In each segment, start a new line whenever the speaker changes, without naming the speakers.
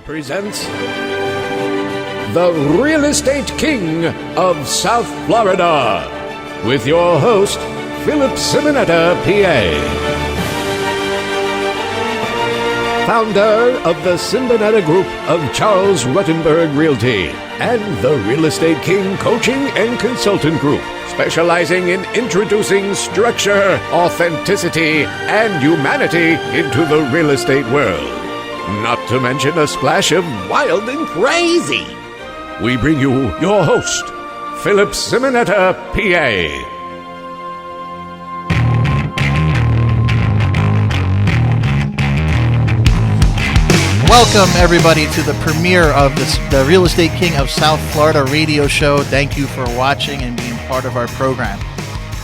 presents the Real Estate King of South Florida with your host, Philip Simonetta, PA. Founder of the Simonetta Group of Charles Rutenberg Realty and the Real Estate King Coaching and Consultant Group, specializing in introducing structure, authenticity, and humanity into the real estate world. Not to mention a splash of wild and crazy. We bring you your host, Philip Simonetta, PA.
Welcome, everybody, to the premiere of the Real Estate King of South Florida radio show. Thank you for watching and being part of our program.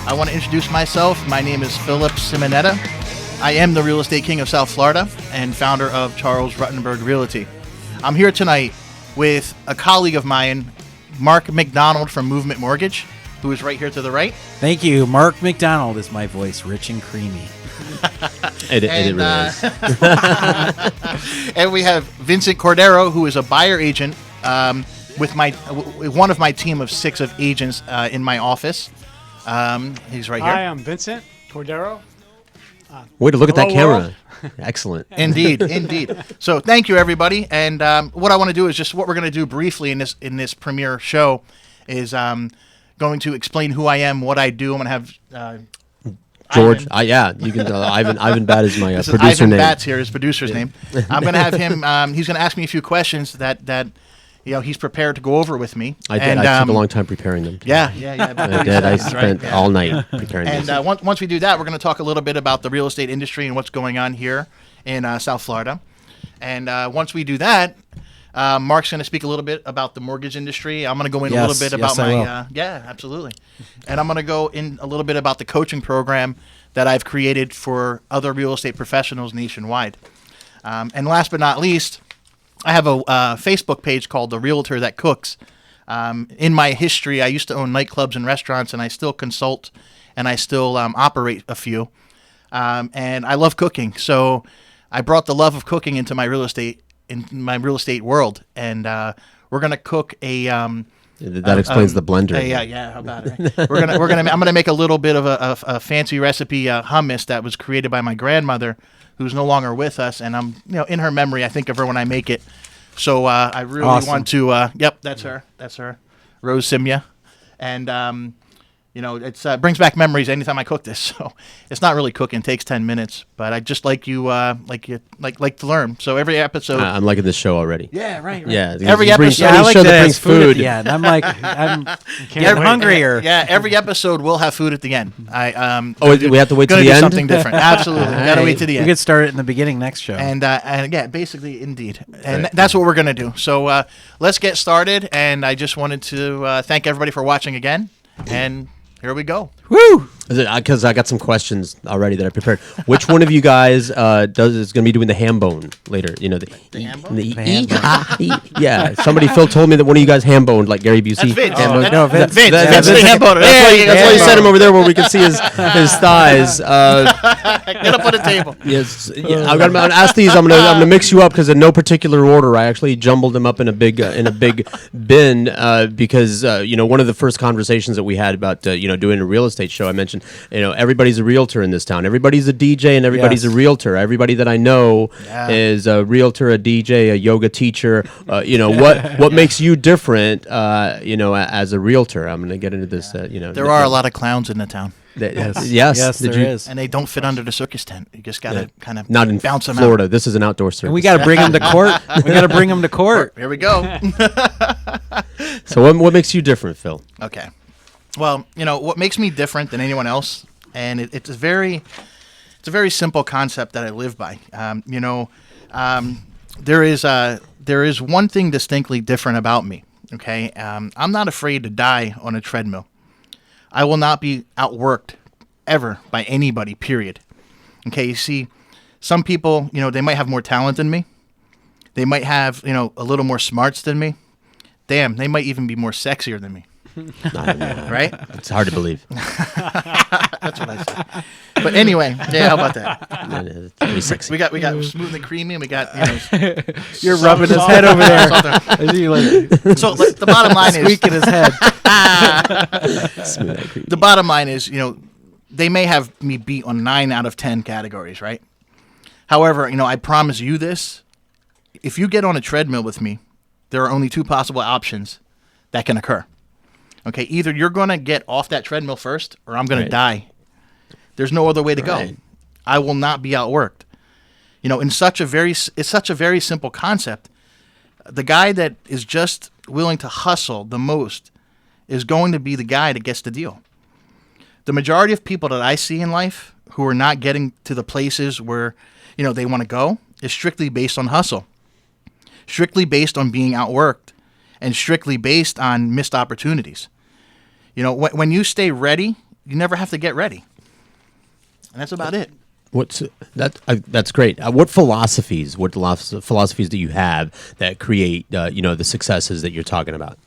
I want to introduce myself. My name is Philip Simonetta. I am the Real Estate King of South Florida and founder of Charles Rutenberg Realty. I'm here tonight with a colleague of mine, Mark McDonald from Movement Mortgage, who is right here to the right.
Thank you. Mark McDonald is my voice, rich and creamy.
It really is.
And we have Vincent Cordero, who is a buyer agent with one of my team of 6 of agents in my office. He's right here.
Hi, I'm Vincent Cordero.
Way to look at that
Hello,
camera. Excellent.
Indeed. So thank you, everybody. And what I want to do is just what we're going to do briefly in this premiere show is going to explain who I am, what I do. I'm going to have
George,
Ivan.
you can Ivan Bat is my
This is
producer
Ivan
name.
Batts here, his producer's name. I'm going to have him. He's going to ask me a few questions that he's prepared to go over with me.
I did. I took a long time preparing them.
Yeah.
I did. I spent all night preparing
And
these.
once we do that, we're going to talk a little bit about the real estate industry and what's going on here in South Florida. And once we do that, Mark's going to speak a little bit about the mortgage industry. I'm going to go in a little bit about yeah, absolutely. And I'm going to go in a little bit about the coaching program that I've created for other real estate professionals nationwide. And last but not least, I have a Facebook page called The Realtor That Cooks. In my history, I used to own nightclubs and restaurants, and I still consult and I still operate a few. And I love cooking, so I brought the love of cooking into my real estate world, and we're gonna cook a.
That explains the blender.
Yeah. How about it? Right? I'm gonna make a little bit of a fancy recipe hummus that was created by my grandmother, who's no longer with us, and I'm in her memory. I think of her when I make it. So I really want to. Yep, that's her. Rose Simya, and it brings back memories anytime I cook this. So it's not really cooking; it takes 10 minutes. But I just like to learn. So every episode,
I'm liking this show already.
Yeah, right.
Yeah,
Every episode,
I like
show
that
that
brings
brings food.
at the end. I'm like, I'm
Can't wait.
hungrier.
Yeah, every episode will have food at the end.
We have to wait to
gonna
the
do
end?
something different. Absolutely, we gotta wait to the
We
end.
could start it in the beginning next show.
And yeah, basically, indeed. And that's what we're going to do. So let's get started. And I just wanted to thank everybody for watching again. And here we go.
Woo!
Because I got some questions already that I prepared. Which one of you guys is going to be doing the ham bone later? The
ham bone?
The
ham bone.
Yeah, Phil told me that one of you guys ham boned like Gary Busey.
That's Vince.
Ham boned.
no, Vince.
Vince.
That's
Vince the ham boner.
That's why you set him over there where we can see his thighs.
Get up on the table.
Yes, I'm gonna ask these. I'm gonna mix you up because in no particular order. I actually jumbled them up in a big bin because one of the first conversations that we had about doing a real estate show. I mentioned everybody's a realtor in this town. Everybody's a DJ and everybody's a realtor. Everybody that I know is a realtor, a DJ, a yoga teacher. What makes you different? As a realtor. I'm gonna get into this.
There are a lot of clowns in the town.
Yes,
there is.
And they don't fit under the circus tent. You just got to kind of
Not in
bounce them
Florida.
out.
This is an outdoor circus.
And we got to bring him to court. to court.
Here we go.
So what makes you different, Phil?
Okay. Well, what makes me different than anyone else, and it's a very simple concept that I live by. There is one thing distinctly different about me. Okay, I'm not afraid to die on a treadmill. I will not be outworked ever by anybody. Period. Okay, you see, some people, they might have more talent than me. They might have, a little more smarts than me. Damn, they might even be more sexier than me. Right?
It's hard to believe.
That's what I said. But anyway, yeah, how about that?
It's pretty sexy.
We got smooth and creamy, and we got
You're rubbing his head over there. Is he like
So like, the bottom line is
squeaking his head?
Smooth and creepy.
the bottom line is they may have me beat on 9 out of 10 categories, right? However, I promise you this: if you get on a treadmill with me, there are only 2 possible options that can occur. Okay, either you're going to get off that treadmill first, or I'm going to die. There's no other way to go. I will not be outworked. It's such a very simple concept. The guy that is just willing to hustle the most is going to be the guy that gets the deal. The majority of people that I see in life who are not getting to the places where they want to go is strictly based on hustle, strictly based on being outworked, and strictly based on missed opportunities. When you stay ready, you never have to get ready. And that's about it.
That's great. What philosophies do you have that create the successes that you're talking about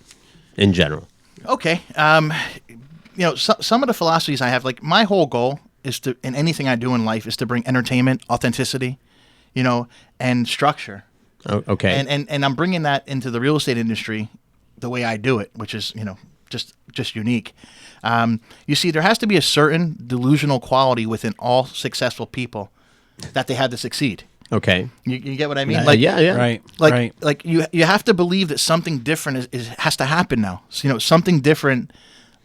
in general?
Okay. Some of the philosophies I have, like my whole goal is to, in anything I do in life, is to bring entertainment, authenticity, and structure.
Oh, okay.
And I'm bringing that into the real estate industry the way I do it, which is, just unique. You see, there has to be a certain delusional quality within all successful people that they had to succeed.
Okay.
You get what I mean?
Yeah.
Right.
Like you have to believe that something different has to happen now. So, something different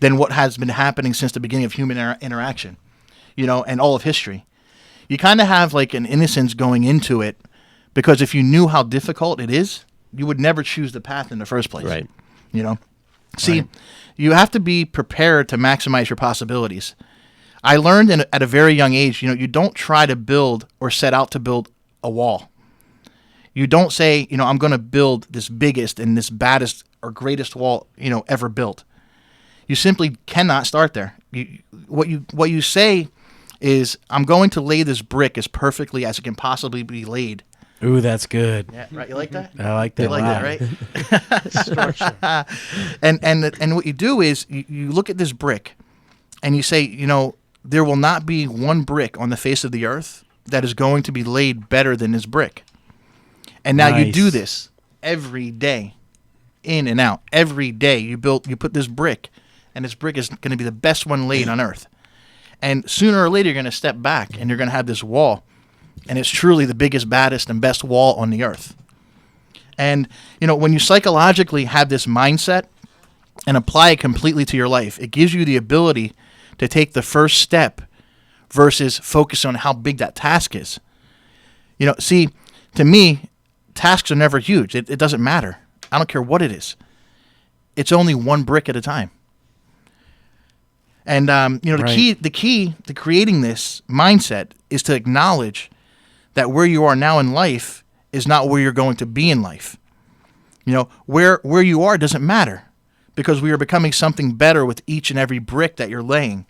than what has been happening since the beginning of human interaction, and all of history. You kind of have like an innocence going into it, because if you knew how difficult it is, you would never choose the path in the first place.
Right.
See, you have to be prepared to maximize your possibilities. I learned at a very young age, you don't try to build or set out to build a wall. You don't say, I'm going to build this biggest and this baddest or greatest wall, ever built. You simply cannot start there. What you say is, I'm going to lay this brick as perfectly as it can possibly be laid.
Ooh, that's good.
Yeah, right. You like that?
I like that.
You like that, right? And what you do is you look at this brick, and you say, there will not be one brick on the face of the earth that is going to be laid better than this brick. And now you do this every day, in and out. Every day you put this brick, and this brick is going to be the best one laid on earth. And sooner or later, you're going to step back, and you're going to have this wall. And it's truly the biggest, baddest, and best wall on the earth. And, when you psychologically have this mindset and apply it completely to your life, it gives you the ability to take the first step versus focus on how big that task is. See, to me, tasks are never huge. It doesn't matter. I don't care what it is. It's only one brick at a time. And, the key to creating this mindset is to acknowledge that where you are now in life is not where you're going to be in life. Where you are doesn't matter, because we are becoming something better with each and every brick that you're laying.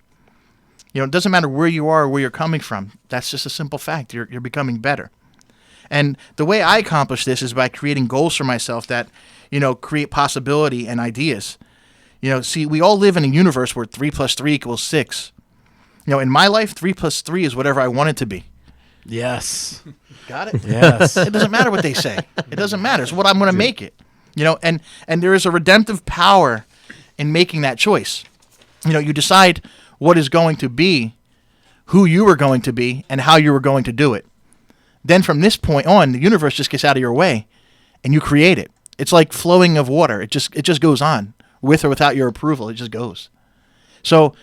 It doesn't matter where you are or where you're coming from. That's just a simple fact. You're becoming better. And the way I accomplish this is by creating goals for myself that, create possibility and ideas. See, we all live in a universe where 3 + 3 = 6. In my life, 3 + 3 is whatever I want it to be.
Yes.
Got it?
Yes.
It doesn't matter what they say. It doesn't matter. It's what I'm going to make it. And there is a redemptive power in making that choice. You decide what is going to be, who you are going to be, and how you are going to do it. Then from this point on, the universe just gets out of your way, and you create it. It's like flowing of water. It just goes on, with or without your approval. It just goes. So,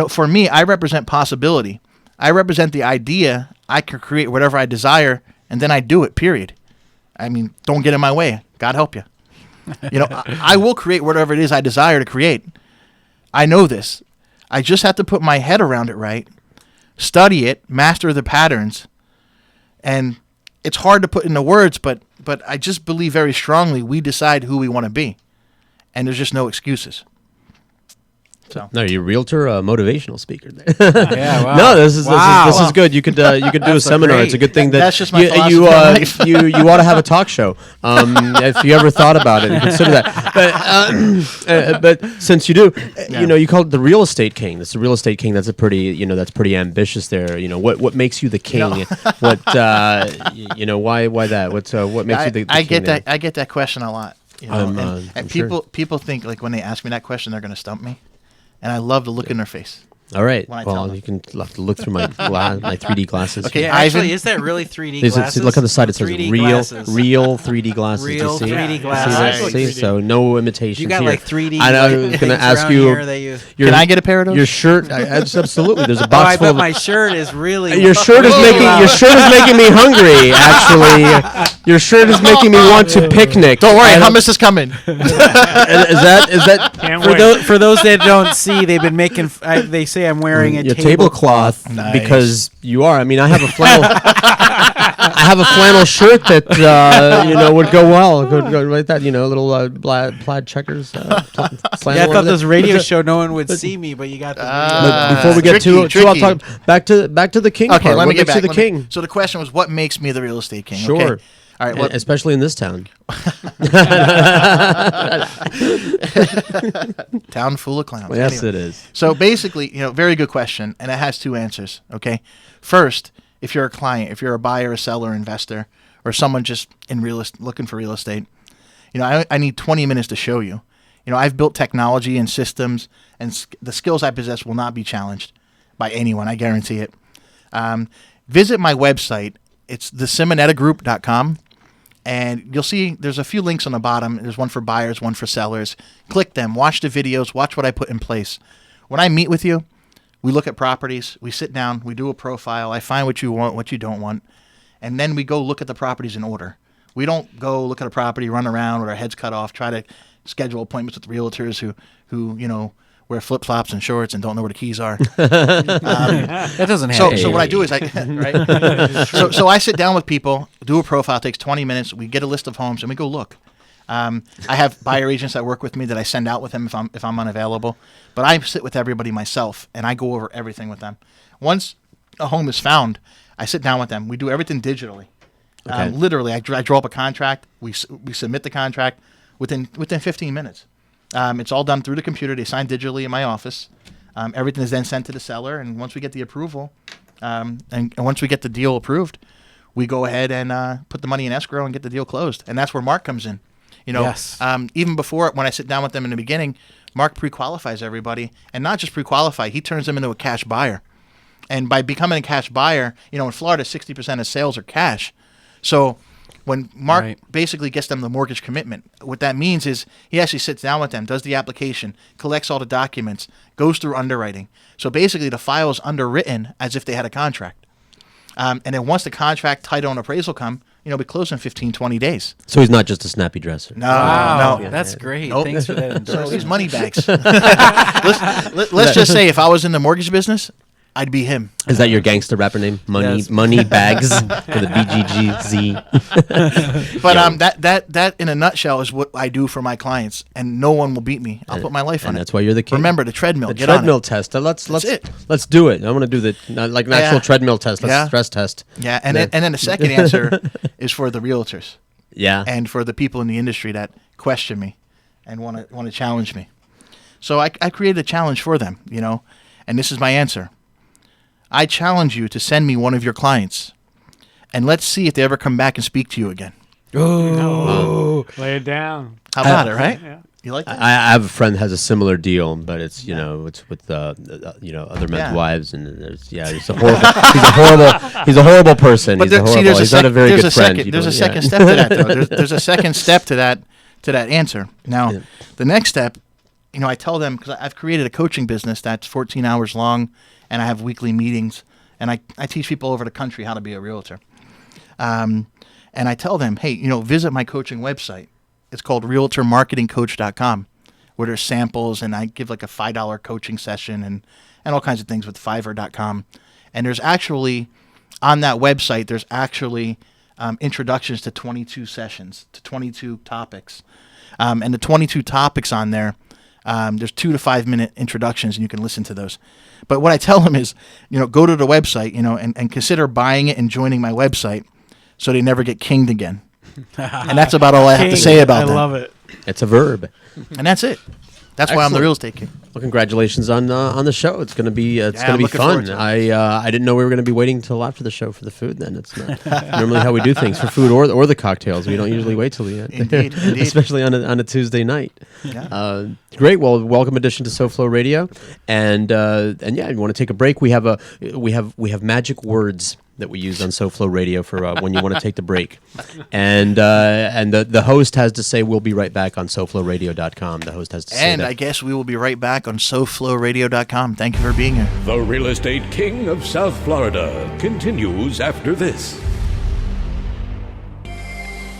for me, I represent possibility. I represent the idea I can create whatever I desire, and then I do it, period. I mean, don't get in my way. God help you. I will create whatever it is I desire to create. I know this. I just have to put my head around it right, study it, master the patterns, and it's hard to put into words, but I just believe very strongly we decide who we want to be, and there's just no excuses. So
No, you're a realtor, a motivational speaker.
Yeah, wow.
No, this is
Wow.
this is good. You could do a seminar.
great.
It's a good thing that
That's just my
you
philosophy
you,
of life.
you ought to have a talk show. If you ever thought about it, consider that. But since you do, you call it the real estate king. That's the real estate king. That's a pretty that's pretty ambitious there. What makes you the king? What why that? What makes you the
I
king
get
there?
that. I get that question a lot. And
I'm sure.
people think like when they ask me that question, they're going to stump me, and I love the look in their face.
All right.
when I tell
Well,
them.
you can have to look through my my 3D glasses.
Okay,
Yeah,
Ivan-
actually, is that really 3D
Is
glasses?
look on the side. It says
3D
real,
glasses.
real 3D glasses.
Real
Do you see?
3D
See
glasses.
that? See? So no imitations
You got
here.
like 3D.
I know. I was
things
going to ask
around
you.
here that you.
Your,
Can I get a pair of those?
Your shirt. Absolutely. There's a
Oh,
box
I
full
bet
of.
my shirt is really.
Your shirt is making me hungry. Actually, your shirt is making me want to picnic.
Don't worry,
I don't-
hummus is coming.
Is that
Can't
For
wait.
for those that don't see, they've been making. They say I'm wearing a
your
tablecloth.
tablecloth because you are. I mean, I have a flannel. I have a flannel shirt that would go well. Go right that little plaid checkers.
Yeah, I
Flannel
thought
over
this
there.
radio show no one would see me, but you got the.
But before we get
tricky,
too I'll
tricky.
talk back to the king
Okay,
part.
let me
What
get
makes
back.
you the king?
So the question was, what makes me the real estate king?
Sure.
Okay. All right. What,
Especially in this town.
town full of clowns.
Yes,
Anyway.
it is.
So basically, very good question, and it has two answers. Okay, first, if you're a client, if you're a buyer, a seller, investor, or someone just in looking for real estate, I need 20 minutes to show you. I've built technology and systems, and the skills I possess will not be challenged by anyone. I guarantee it. Visit my website. It's thesimonetagroup.com. And you'll see there's a few links on the bottom. There's one for buyers, one for sellers. Click them. Watch the videos. Watch what I put in place. When I meet with you, we look at properties. We sit down. We do a profile. I find what you want, what you don't want. And then we go look at the properties in order. We don't go look at a property, run around with our heads cut off, try to schedule appointments with realtors who wear flip-flops and shorts and don't know where the keys are.
That doesn't happen.
So what I do is right. So I sit down with people, do a profile. It takes 20 minutes. We get a list of homes and we go look. I have buyer agents that work with me that I send out with them if I'm unavailable. But I sit with everybody myself and I go over everything with them. Once a home is found, I sit down with them. We do everything digitally.
Okay.
Literally, I draw up a contract. We submit the contract within 15 minutes. It's all done through the computer. They sign digitally in my office. Everything is then sent to the seller, and once we get the approval, and once we get the deal approved, we go ahead and put the money in escrow and get the deal closed. And that's where Mark comes in.
Yes.
Even before, when I sit down with them in the beginning, Mark pre-qualifies everybody, and not just pre-qualify, he turns them into a cash buyer. And by becoming a cash buyer, in Florida, 60% of sales are cash. So when Mark
Right.
basically gets them the mortgage commitment, what that means is he actually sits down with them, does the application, collects all the documents, goes through underwriting. So basically the file is underwritten as if they had a contract. And then once the contract, title, and appraisal come, we close in 15, 20 days.
So he's not just a snappy dresser.
No,
Wow,
no.
that's great.
Nope.
Thanks for that
So
endorsement.
these money bags. Let's just say if I was in the mortgage business, I'd be him.
Is that your gangster rapper name? Money,
Yes.
Money Bags for the BGGZ.
But that in a nutshell is what I do for my clients, and no one will beat me. I'll put my life on
And
it.
that's why you're the king.
Remember the treadmill.
The
Get
treadmill
on it.
test. Let's
it.
let's do it. I want to do the like an actual
Yeah.
treadmill test. Let's
Yeah.
stress test.
Yeah, and then the second answer is for the realtors
Yeah.
and for the people in the industry that question me and want to challenge me. So I created a challenge for them, and this is my answer. I challenge you to send me one of your clients, and let's see if they ever come back and speak to you again.
Lay it down.
How about it, right?
Yeah.
You like that?
I have a friend that has a similar deal, but it's it's with other men's
Yeah.
wives, and he's a horrible person.
But
He's he's not a very good friend. You
There's a
don't-
second
yeah.
step to that, though. There's a second step to that answer. Now, the next step, I tell them, because I've created a coaching business that's 14 hours long, and I have weekly meetings, and I teach people over the country how to be a realtor. And I tell them, hey, visit my coaching website. It's called realtormarketingcoach.com, where there's samples, and I give like a $5 coaching session and all kinds of things with Fiverr.com. And there's actually, on that website, there's actually introductions to 22 sessions, to 22 topics. And the 22 topics on there, There's 2 to 5 minute introductions, and you can listen to those. But what I tell them is, go to the website, and consider buying it and joining my website so they never get kinged again. And that's about all I have to say about that.
I love it.
It's a verb.
And that's it. That's why I'm the
Excellent.
real estate king.
Well, congratulations on the show. It's gonna be
I'm
fun.
looking forward to it.
I didn't know we were gonna be waiting until after the show for the food. Then it's not normally how we do things for food or the cocktails. We don't usually wait till the end,
Indeed.
especially on a Tuesday night.
Yeah.
Great. Well, welcome addition to SoFlo Radio, and yeah, you want to take a break? We have magic words that we use on SoFlo Radio for when you want to take the break, and the host has to say we'll be right back on SoFloRadio.com. The host has to say
And
that.
I guess we will be right back on SoFloRadio.com. Thank you for being here.
The Real Estate King of South Florida continues after this.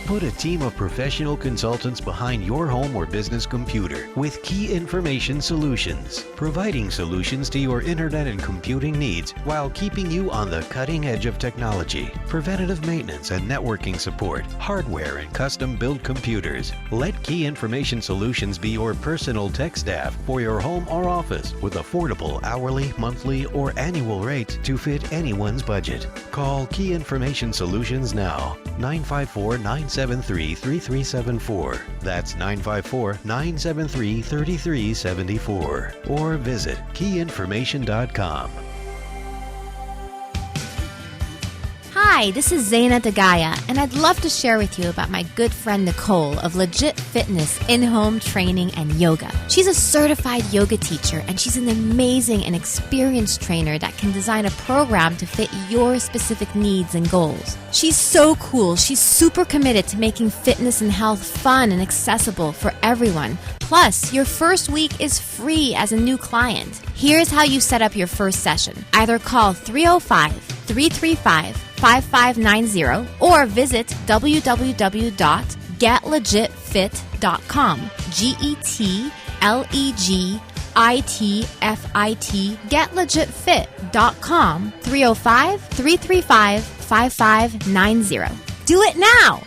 Put a team of professional consultants behind your home or business computer with Key Information Solutions, providing solutions to your internet and computing needs while keeping you on the cutting edge of technology. Preventative maintenance and networking support, hardware and custom-built computers. Let Key Information Solutions be your personal tech staff for your home or office with affordable hourly, monthly, or annual rates to fit anyone's budget. Call Key Information Solutions now, 954-973-3374. That's 954-973-3374. Or visit keyinformation.com.
Hi, this is Zaina Dagaya, and I'd love to share with you about my good friend Nicole of Legit Fitness in-home training and yoga. She's a certified yoga teacher, and she's an amazing and experienced trainer that can design a program to fit your specific needs and goals. She's so cool. She's super committed to making fitness and health fun and accessible for everyone. Plus, your first week is free as a new client. Here's how you set up your first session. Either call 305-335-5590 or visit www.getlegitfit.com. GETLEGITFIT. Getlegitfit.com. 305-335-5590. Do it now!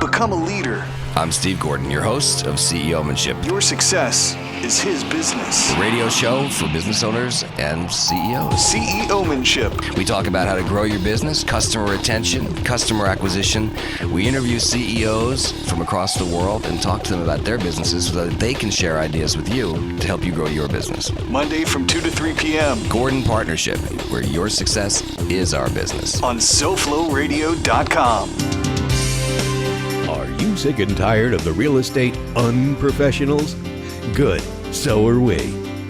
Become a leader.
I'm Steve Gordon, your host of CEOmanship,
Your success is his business.
a radio show for business owners and CEOs.
CEOmanship.
We talk about how to grow your business, customer retention, customer acquisition. We interview CEOs from across the world and talk to them about their businesses so that they can share ideas with you to help you grow your business.
Monday from 2 to 3 p.m.
Gordon Partnership, where your success is our business.
on SoFloRadio.com.
Are you sick and tired of the real estate unprofessionals? Good, so are we.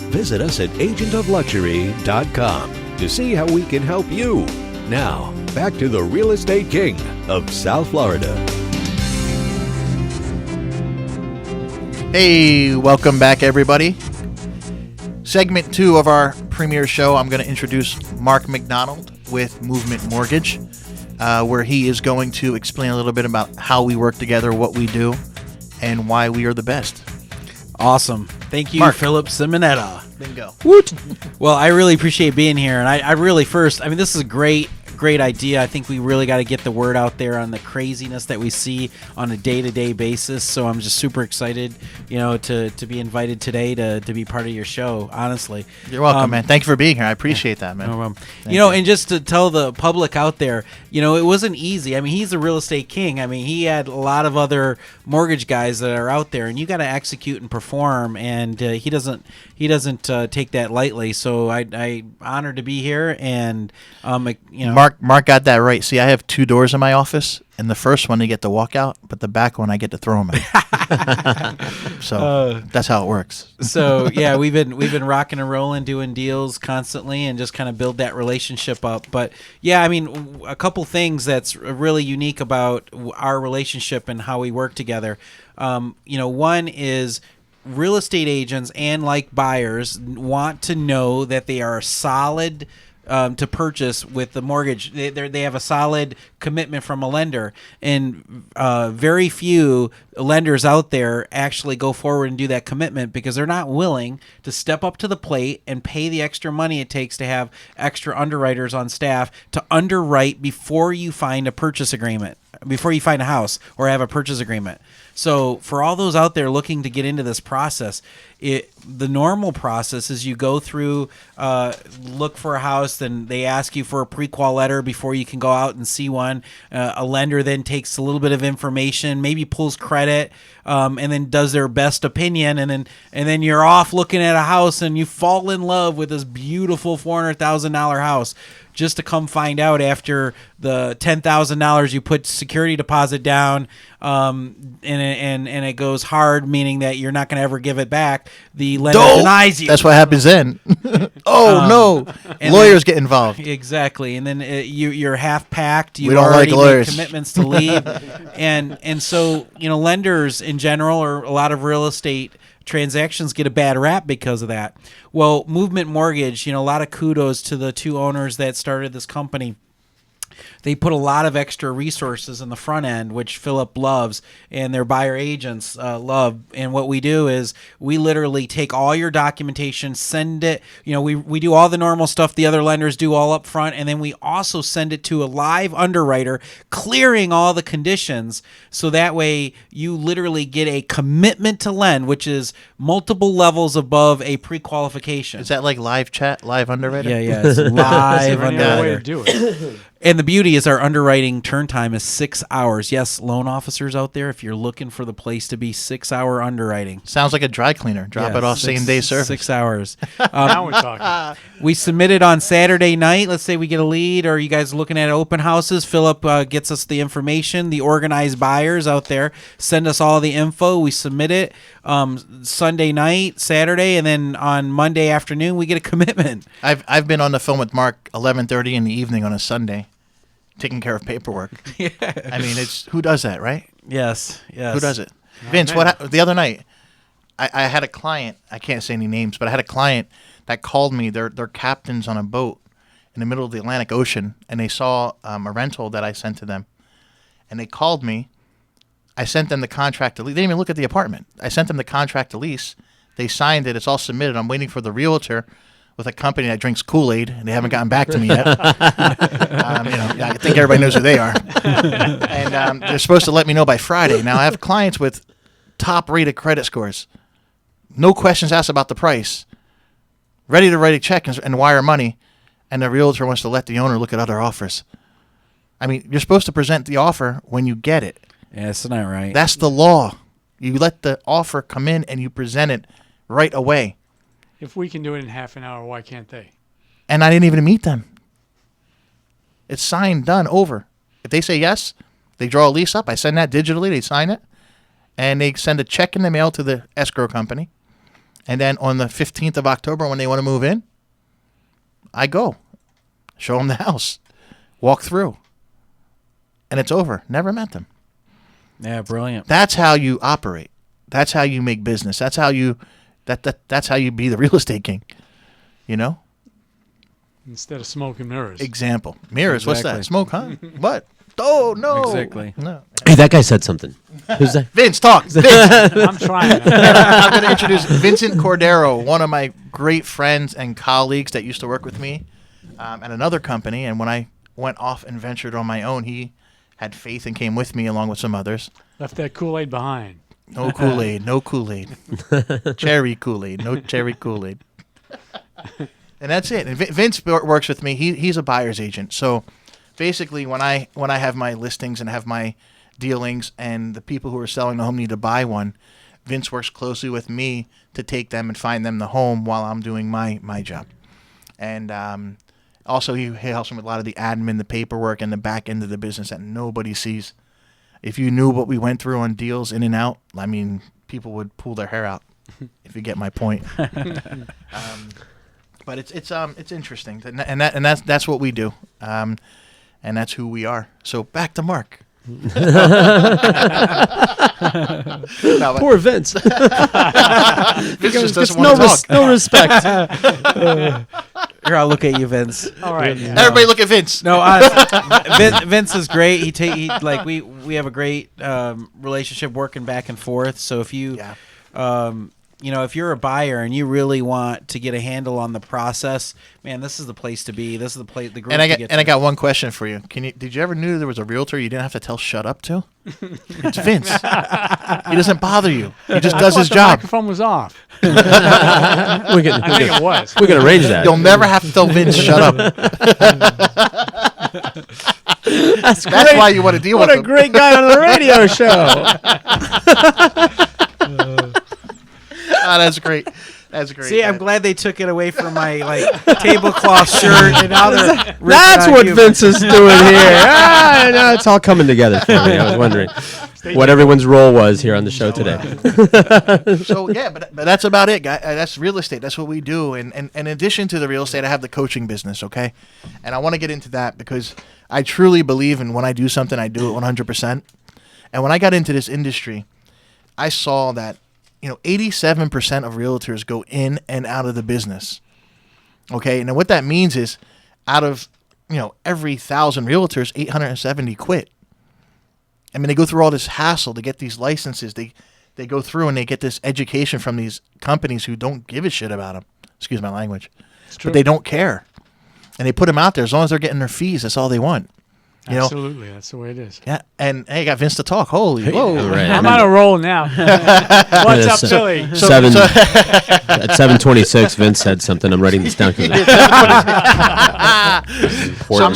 Visit us at agentofluxury.com to see how we can help you. Now, back to the Real Estate King of South Florida.
Hey, welcome back, everybody. Segment 2 of our premiere show, I'm going to introduce Mark McDonald with Movement Mortgage, where he is going to explain a little bit about how we work together, what we do, and why we are the best.
Awesome. Thank you,
Mark.
Philip Simonetta.
Bingo.
Well, I really appreciate being here, and I really this is a great idea. I think we really got to get the word out there on the craziness that we see on a day-to-day basis. So I'm just super excited, to be invited today to be part of your show. Honestly,
You're welcome, man. Thank you for being here. I appreciate that, man.
no problem.
Thank you.
And just to tell the public out there, it wasn't easy. I mean, he's a real estate king. I mean, he had a lot of other mortgage guys that are out there, and you got to execute and perform. And he doesn't take that lightly. So I'm honored to be here, and
Mark got that right. See, I have 2 doors in my office, and the first one they get to walk out, but the back one I get to throw them out. So that's how it works.
So yeah, we've been rocking and rolling, doing deals constantly, and just kind of build that relationship up. But yeah, I mean, a couple things that's really unique about our relationship and how we work together. One is real estate agents and like buyers want to know that they are solid to purchase with the mortgage. They have a solid commitment from a lender, and very few lenders out there actually go forward and do that commitment because they're not willing to step up to the plate and pay the extra money it takes to have extra underwriters on staff to underwrite before you find a purchase agreement. before you find a house or have a purchase agreement. So for all those out there looking to get into this process, the normal process is you go through, look for a house, then they ask you for a pre-qual letter before you can go out and see one. A lender then takes a little bit of information, maybe pulls credit, and then does their best opinion, and then you're off looking at a house and you fall in love with this beautiful $400,000 house. Just to come find out after the $10,000 you put security deposit down, and it goes hard, meaning that you're not going to ever give it back. The lender denies you.
That's what happens then. No, lawyers get involved.
Exactly, and then you're half packed. You
We don't
already
like lawyers.
made commitments to leave, and so lenders in general, or a lot of real estate transactions, get a bad rap because of that. Well, Movement Mortgage, a lot of kudos to the two owners that started this company. They put a lot of extra resources in the front end, which Philip loves, and their buyer agents love. And what we do is we literally take all your documentation, send it. We do all the normal stuff the other lenders do all up front, and then we also send it to a live underwriter, clearing all the conditions, so that way you literally get a commitment to lend, which is multiple levels above a pre-qualification.
Is that like live chat, live underwriter?
Yeah, it's live
Any other way to
underwriter.
do it?
And the beauty is our underwriting turn time is 6 hours. Yes, loan officers out there, if you're looking for the place to be, 6 hour underwriting.
Sounds like a dry cleaner. Drop it off same day service.
6 hours.
Now we're talking.
We submitted on Saturday night. Let's say we get a lead, or you guys are looking at open houses. Philip gets us the information. The organized buyers out there send us all the info. We submit it Sunday night, Saturday, and then on Monday afternoon we get a commitment.
I've been on the phone with Mark 11:30 in the evening on a Sunday, taking care of paperwork.
Yeah.
I mean, who does that, right?
Yes.
Who does it? Vince, the other night, I had a client, I can't say any names, but I had a client that called me. They're captains on a boat in the middle of the Atlantic Ocean, and they saw a rental that I sent to them. And they called me. I sent them the contract to lease. They didn't even look at the apartment. I sent them the contract to lease. They signed it. It's all submitted. I'm waiting for the realtor with a company that drinks Kool-Aid, and they haven't gotten back to me yet. I think everybody knows who they are. And they're supposed to let me know by Friday. Now, I have clients with top-rated credit scores. No questions asked about the price. Ready to write a check and wire money, and the realtor wants to let the owner look at other offers. I mean, you're supposed to present the offer when you get it.
Yeah, that's not right.
That's the law. You let the offer come in and you present it right away.
If we can do it in half an hour, why can't they?
And I didn't even meet them. It's signed, done, over. If they say yes, they draw a lease up. I send that digitally. They sign it. And they send a check in the mail to the escrow company. And then on the 15th of October, when they want to move in, I go. Show them the house. Walk through. And it's over. Never met them.
Yeah, brilliant.
That's how you operate. That's how you make business. That's how you that's how you be the real estate king.
Instead of smoke and mirrors.
Example. Mirrors,
Exactly.
what's that? Smoke, huh? What? Oh, no.
Exactly.
No.
Hey, that guy said something. Who's that?
Vince, talk. Vince.
I'm trying.
I'm going to introduce Vincent Cordero, one of my great friends and colleagues that used to work with me at another company. And when I went off and ventured on my own, he had faith and came with me along with some others.
Left that Kool-Aid behind.
No Kool-Aid. No Kool-Aid. Cherry Kool-Aid. No cherry Kool-Aid. And that's it. And Vince works with me. He's a buyer's agent. So basically, when I have my listings and have my dealings, and the people who are selling the home need to buy one, Vince works closely with me to take them and find them the home while I'm doing my job. And also, he helps me with a lot of the admin, the paperwork, and the back end of the business that nobody sees. If you knew what we went through on deals in and out, I mean, people would pull their hair out. If you get my point. But it's interesting, and that's what we do, and that's who we are. So back to Mark.
Poor Vince.
Vince just doesn't want to talk.
No respect.
Here, I'll look at you, Vince.
All right.
Everybody look at Vince.
No, Vince is great. He we have a great relationship working back and forth. So if you if you're a buyer and you really want to get a handle on the process, man, this is the place to be. This is the place, the group.
And I got one question for you. Did you ever knew there was a realtor you didn't have to tell shut up to? It's Vince. He doesn't bother you. He just does his
The
job.
microphone was off.
we can
I think it was.
we can arrange that.
You'll never have to tell Vince shut up. That's why you want to deal
What
with
a
him.
great guy on the radio show.
That's great. That's great.
See, I'm glad they took it away from my tablecloth shirt, and now they're ripping
That's
on
what
you.
Vince is doing here. No, it's all coming together for me. I was wondering what everyone's role was here on the show today.
So yeah, but that's about it, guy. That's real estate. That's what we do. And in addition to the real estate, I have the coaching business. Okay, and I want to get into that because I truly believe in when I do something, I do it 100%. And when I got into this industry, I saw that 87% of realtors go in and out of the business. Okay, and what that means is, out of every 1,000 realtors, 870 quit. I mean, they go through all this hassle to get these licenses. They go through and they get this education from these companies who don't give a shit about them. Excuse my language.
It's true.
But they don't care. And they put them out there as long as they're getting their fees. That's all they want.
Absolutely, that's the way it is.
Yeah. And hey, got Vince to talk. Holy, whoa.
All right.
I'm on a roll now. What's up, Billy?
At 7:26, Vince said something. I'm writing this down.
I'm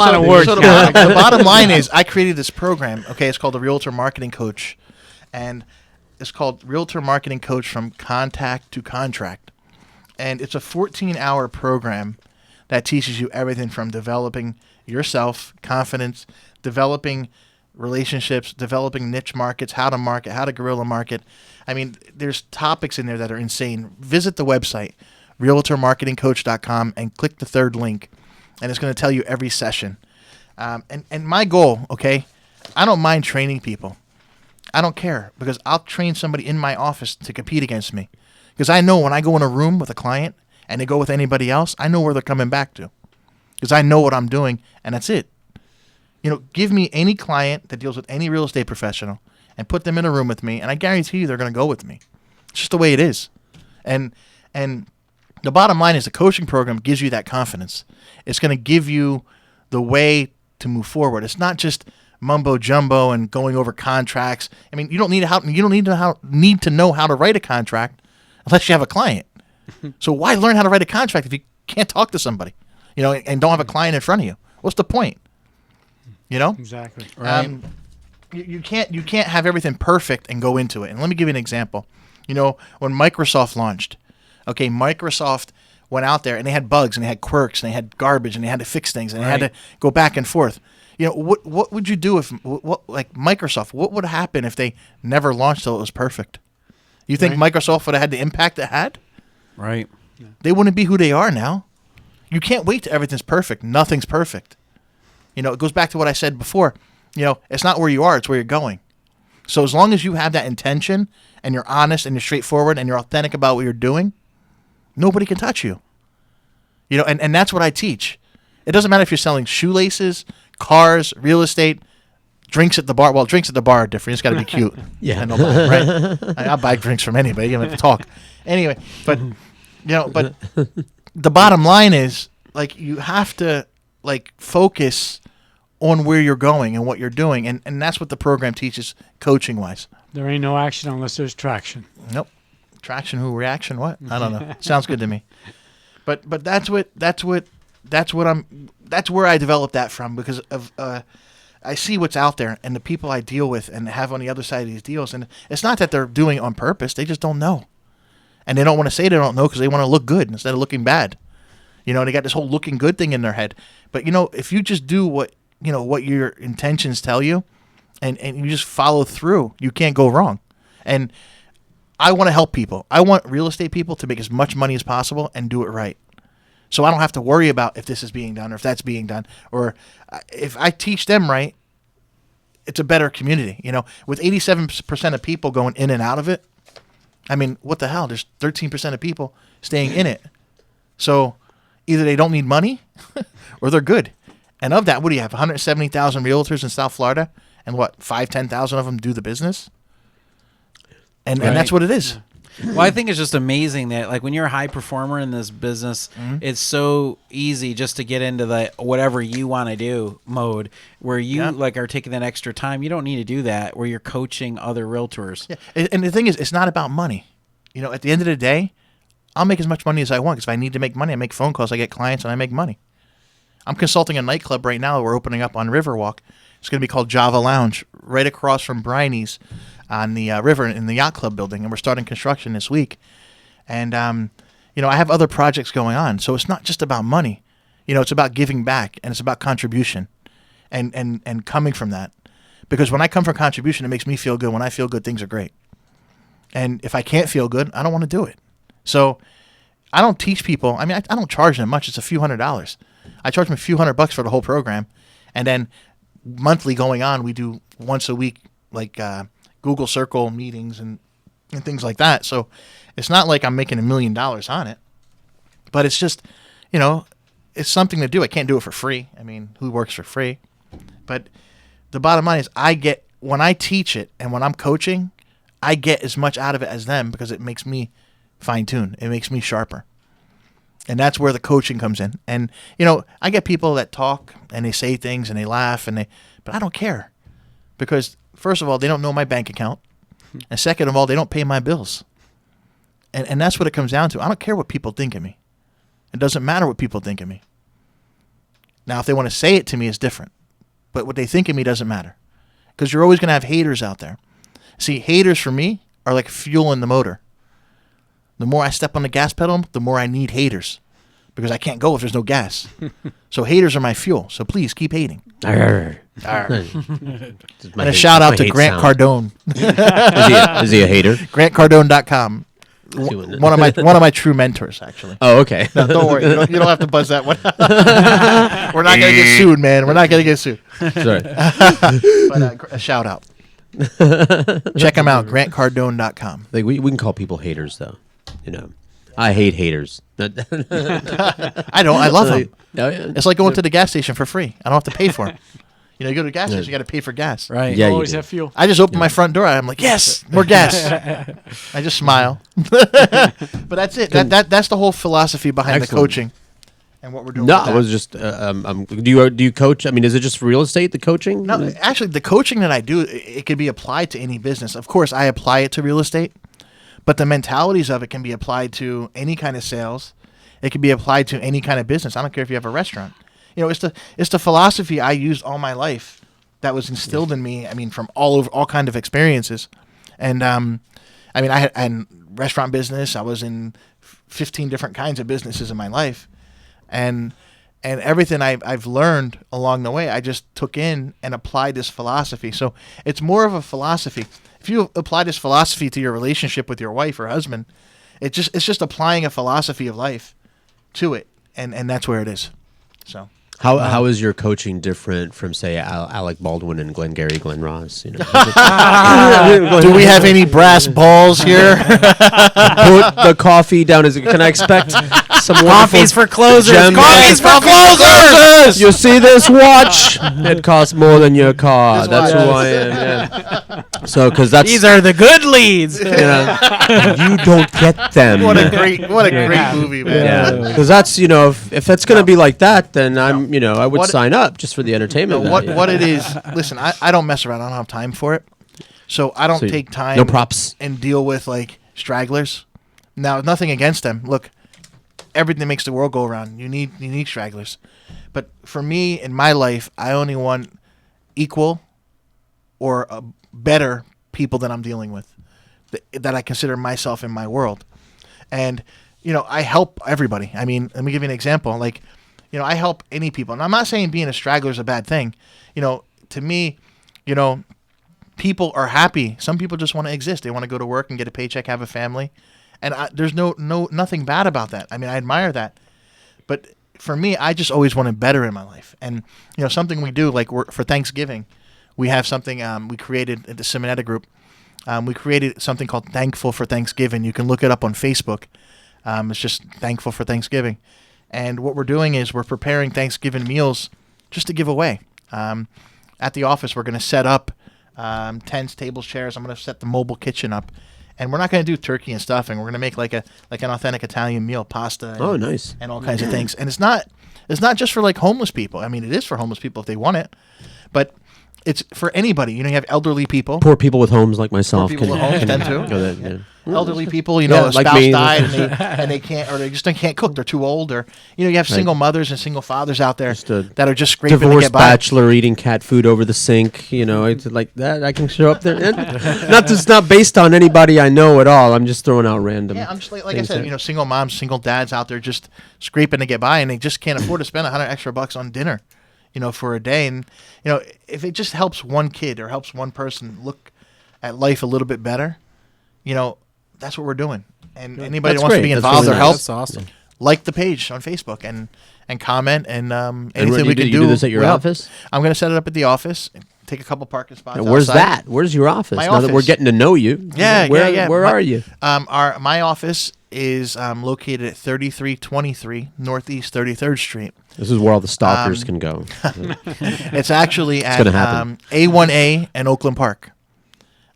on a word
So the
count.
bottom line is I created this program. Okay, it's called the Realtor Marketing Coach. And it's called Realtor Marketing Coach from Contact to Contract. And it's a 14-hour program that teaches you everything from developing yourself, confidence, developing relationships, developing niche markets, how to market, how to guerrilla market. I mean, there's topics in there that are insane. Visit the website, realtormarketingcoach.com, and click the third link, and it's going to tell you every session. And my goal, okay, I don't mind training people. I don't care, because I'll train somebody in my office to compete against me. Because I know when I go in a room with a client and they go with anybody else, I know where they're coming back to. Because I know what I'm doing, and that's it. Give me any client that deals with any real estate professional and put them in a room with me, and I guarantee you they're going to go with me. It's just the way it is. And the bottom line is the coaching program gives you that confidence. It's going to give you the way to move forward. It's not just mumbo jumbo and going over contracts. I mean, you don't need to know how to write a contract unless you have a client. So why learn how to write a contract if you can't talk to somebody? And don't have a client in front of you. What's the point?
Exactly.
Right.
You can't have everything perfect and go into it. And let me give you an example. When Microsoft launched, okay, Microsoft went out there and they had bugs and they had quirks and they had garbage and they had to fix things and they had to go back and forth. What would you do if like Microsoft? What would happen if they never launched till it was perfect? You think Microsoft would have had the impact it had?
Right.
They wouldn't be who they are now. You can't wait till everything's perfect. Nothing's perfect. It goes back to what I said before. It's not where you are, it's where you're going. So as long as you have that intention and you're honest and you're straightforward and you're authentic about what you're doing, nobody can touch you. And that's what I teach. It doesn't matter if you're selling shoelaces, cars, real estate, drinks at the bar. Well, drinks at the bar are different. It's got to be cute.
Yeah.
And nobody, right? I'll buy drinks from anybody. You don't have to talk. Anyway, but the bottom line is, you have to, focus on where you're going and what you're doing. And that's what the program teaches coaching-wise.
There ain't no action unless there's traction.
Nope. Traction, who, reaction, what? I don't know. Sounds good to me. But that's where I developed that from, because of I see what's out there and the people I deal with and have on the other side of these deals. And it's not that they're doing it on purpose. They just don't know. And they don't want to say they don't know because they want to look good instead of looking bad. They got this whole looking good thing in their head. But, if you just do what your intentions tell you and you just follow through, you can't go wrong. And I want to help people. I want real estate people to make as much money as possible and do it right. So I don't have to worry about if this is being done or if that's being done. Or if I teach them right, it's a better community. With 87% of people going in and out of it, I mean, what the hell? There's 13% of people staying in it. So either they don't need money or they're good. And of that, what do you have? 170,000 realtors in South Florida, and 10,000 of them do the business? And that's what it is.
Well, I think it's just amazing that, like, when you're a high performer in this business, it's so easy just to get into the whatever you want to do mode, where you like are taking that extra time. You don't need to do that where you're coaching other realtors.
Yeah. And the thing is, it's not about money. You know, at the end of the day, I'll make as much money as I want, because if I need to make money, I make phone calls, I get clients, and I make money. I'm consulting a nightclub right now that we're opening up on Riverwalk. It's going to be called Java Lounge, right across from Briney's on the river in the Yacht Club building, and we're starting construction this week. And, you know, I have other projects going on, so it's not just about money. You know, it's about giving back, and it's about contribution and coming from that. Because when I come from contribution, it makes me feel good. When I feel good, things are great. And if I can't feel good, I don't want to do it. So I don't teach people. I mean, I don't charge them much. It's a few $100s. I charge them a few $100 for the whole program. And then monthly going on, we do once a week, like Google Circle meetings and things like that. So it's not like I'm making $1 million on it. But it's just, you know, it's something to do. I can't do it for free. I mean, who works for free? But the bottom line is when I teach it and when I'm coaching, I get as much out of it as them, because it makes me fine-tuned. It makes me sharper. And that's where the coaching comes in. And, you know, I get people that talk and they say things and they laugh, but I don't care. Because, first of all, they don't know my bank account. And second of all, they don't pay my bills. And that's what it comes down to. I don't care what people think of me. It doesn't matter what people think of me. Now, if they want to say it to me, it's different. But what they think of me doesn't matter. Because you're always going to have haters out there. See, haters for me are like fuel in the motor. The more I step on the gas pedal, the more I need haters, because I can't go if there's no gas. So haters are my fuel. So please keep hating. And a shout out to Grant Cardone.
Is he a hater?
GrantCardone.com. One of my true mentors, actually.
Oh, okay.
No, don't worry. You don't have to buzz that one. We're not gonna get sued, man. We're not gonna get sued.
Sorry.
But a shout out. Check him out. GrantCardone.com.
Like we can call people haters, though. You know, I hate haters.
I don't. I love them. It's like going to the gas station for free. I don't have to pay for it. You know, you go to the gas station, you got to pay for gas.
Right.
Yeah,
Always have fuel.
I just open my front door. I'm like, yes, more gas. I just smile. But that's it. That's the whole philosophy behind
Excellent.
the coaching and what we're doing.
No,
with
I
that.
was just. Do you coach? I mean, is it just real estate? The coaching?
No, actually, the coaching that I do, it could be applied to any business. Of course, I apply it to real estate, but the mentalities of it can be applied to any kind of sales. It can be applied to any kind of business. I don't care if you have a restaurant. You know, it's the philosophy I used all my life that was instilled in me. I mean, from all kind of experiences, and I mean, I had restaurant business. I was in 15 different kinds of businesses in my life, and everything I've learned along the way, I just took in and applied this philosophy. So it's more of a philosophy. If you apply this philosophy to your relationship with your wife or husband, it's just applying a philosophy of life to it, and that's where it is. So.
How is your coaching different from, say, Alec Baldwin and Glengarry Glen Ross? You know,
do we have any brass balls here?
Put the coffee down. Can I expect some
Coffees for closers.
Coffees for closers. You see this watch? It costs more than your car. That's who I am. Yeah. So, because
these are the good leads.
You don't get them.
What a great movie, man.
Yeah, because that's if that's gonna be like that, then I would sign up just for the entertainment.
What it is? Listen, I don't mess around. I don't have time for it, so I don't take time.
No props.
And deal with like stragglers. Now, nothing against them. Look, everything makes the world go around. You need stragglers, but for me in my life, I only want equal or better people that I'm dealing with, that I consider myself in my world, and I help everybody. I mean, let me give you an example. Like, I help any people, and I'm not saying being a straggler is a bad thing. To me, people are happy. Some people just want to exist. They want to go to work and get a paycheck, have a family, and there's nothing bad about that. I memean, I admire that, but for me, I just always wanted better in my life. And something we do, like for Thanksgiving, we have something we created at the Simonetta Group. We created something called Thankful for Thanksgiving. You can look it up on Facebook. It's just Thankful for Thanksgiving. And what we're doing is we're preparing Thanksgiving meals just to give away. At the office, we're going to set up tents, tables, chairs. I'm going to set the mobile kitchen up. And we're not going to do turkey and stuffing. We're going to make like an authentic Italian meal, pasta.
Oh, nice.
And all kinds of things. And it's not just for like homeless people. I mean, it is for homeless people if they want it, but it's for anybody. You know, you have elderly people.
Poor people with homes like myself.
Poor people with homes tend to.
go that, yeah.
Elderly people, you know, a
like
spouse
me.
died and they can't, or they just can't cook. They're too old, or you know, you have single mothers and single fathers out there that are just scraping to
divorced
get by.
bachelor eating cat food over the sink. You know, it's like that. I can show up there. It's not based on anybody I know at all. I'm just throwing out random.
Yeah, I'm just like I said, you know, single moms, single dads out there just scraping to get by, and they just can't afford to spend $100 extra on dinner, you know, for a day. And you know, if it just helps one kid or helps one person look at life a little bit better, you know, that's what we're doing. And anybody that wants to be involved or help,
that's awesome.
Like the page on Facebook and comment and
And
anything we can
you do this at your office?
I'm going to set it up at the office. Take a couple parking spots.
Now, where's
outside.
that? Where's your office?
My
now
office.
that we're getting to know you.
Yeah,
Where are you?
My office is located at 3323 Northeast 33rd Street.
This is where all the stalkers can go.
It's actually at
gonna happen.
A1A and Oakland Park.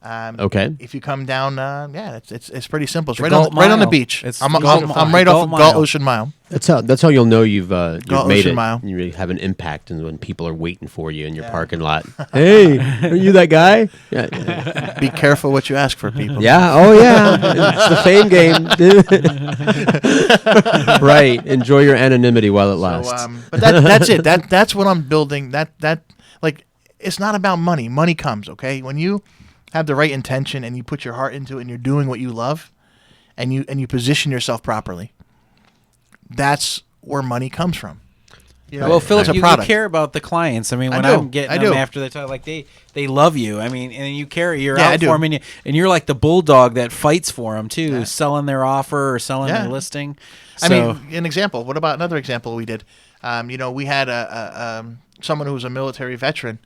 Okay.
If you come down, it's pretty simple. It's
The
right
Galt
on the
Mile.
beach.
It's
I'm
the Galt Mile.
right off
Galt
of
Mile.
Galt Ocean Mile.
That's how you'll know you've made
Ocean
it.
Mile.
You really have an impact, and when people are waiting for you in your parking lot. Hey, are you that guy? Yeah.
Be careful what you ask for, people.
Yeah. Oh, yeah. It's the fame game. Right. Enjoy your anonymity while it lasts.
So, but that's it. That's what I'm building. That like it's not about money. Money comes, okay? When you have the right intention and you put your heart into it and you're doing what you love, and you position yourself properly, that's where money comes from. You know,
Well, Philip,
as a
you
product.
care about the clients. I mean, when
do.
I'm getting
I
them
do.
after they talk, like they love you. I mean, and you care. You're
Yeah, I
out
do.
for them, and you're like the bulldog that fights for them too, selling their offer or selling
Yeah.
their listing.
I
So-
mean, an example. What about another example we did? You know, we had someone who was a military veteran,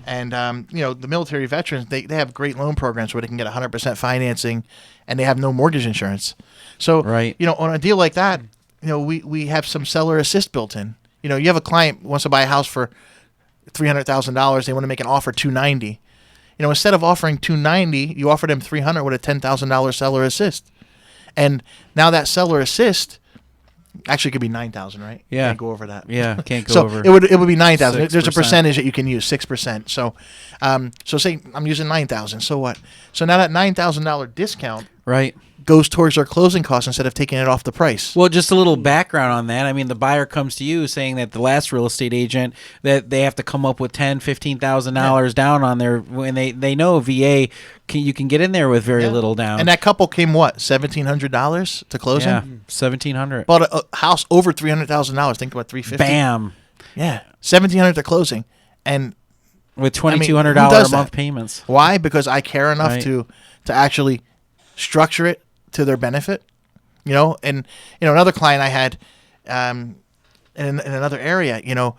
and you know, the military veterans they have great loan programs where they can get 100% financing, and they have no mortgage insurance. So,
Right.
you know, on a deal like that, you know, we have some seller assist built in. You know, you have a client who wants to buy a house for $300,000. They want to make an offer $290,000. You know, instead of offering $290,000, you offer them $300,000 with a $10,000 seller assist, and now that seller assist. Actually, it could be 9,000, right?
Yeah.
Can't go over that.
Yeah, can't go
so
over.
it would be 9,000. There's a
6%.
percentage that you can use, 6%. So, so say I'm using 9,000. So what? So now that $9,000 discount
right.
goes towards our closing costs instead of taking it off the price.
Well, just a little background on that. I mean, the buyer comes to you saying that the last real estate agent that they have to come up with $10,000-$15,000 down on their when they know VA you can get in there with very little down.
And that couple came what $1,700 to closing.
yeah, $1,700.
Bought a house over $300,000. Think about $350,000.
Bam,
Yeah, $1,700 to closing, and
with
I mean,
$2,200
who does
a month
that?
payments.
Why? Because I care enough
Right.
to actually structure it to their benefit, you know. And you know, another client I had in another area, you know,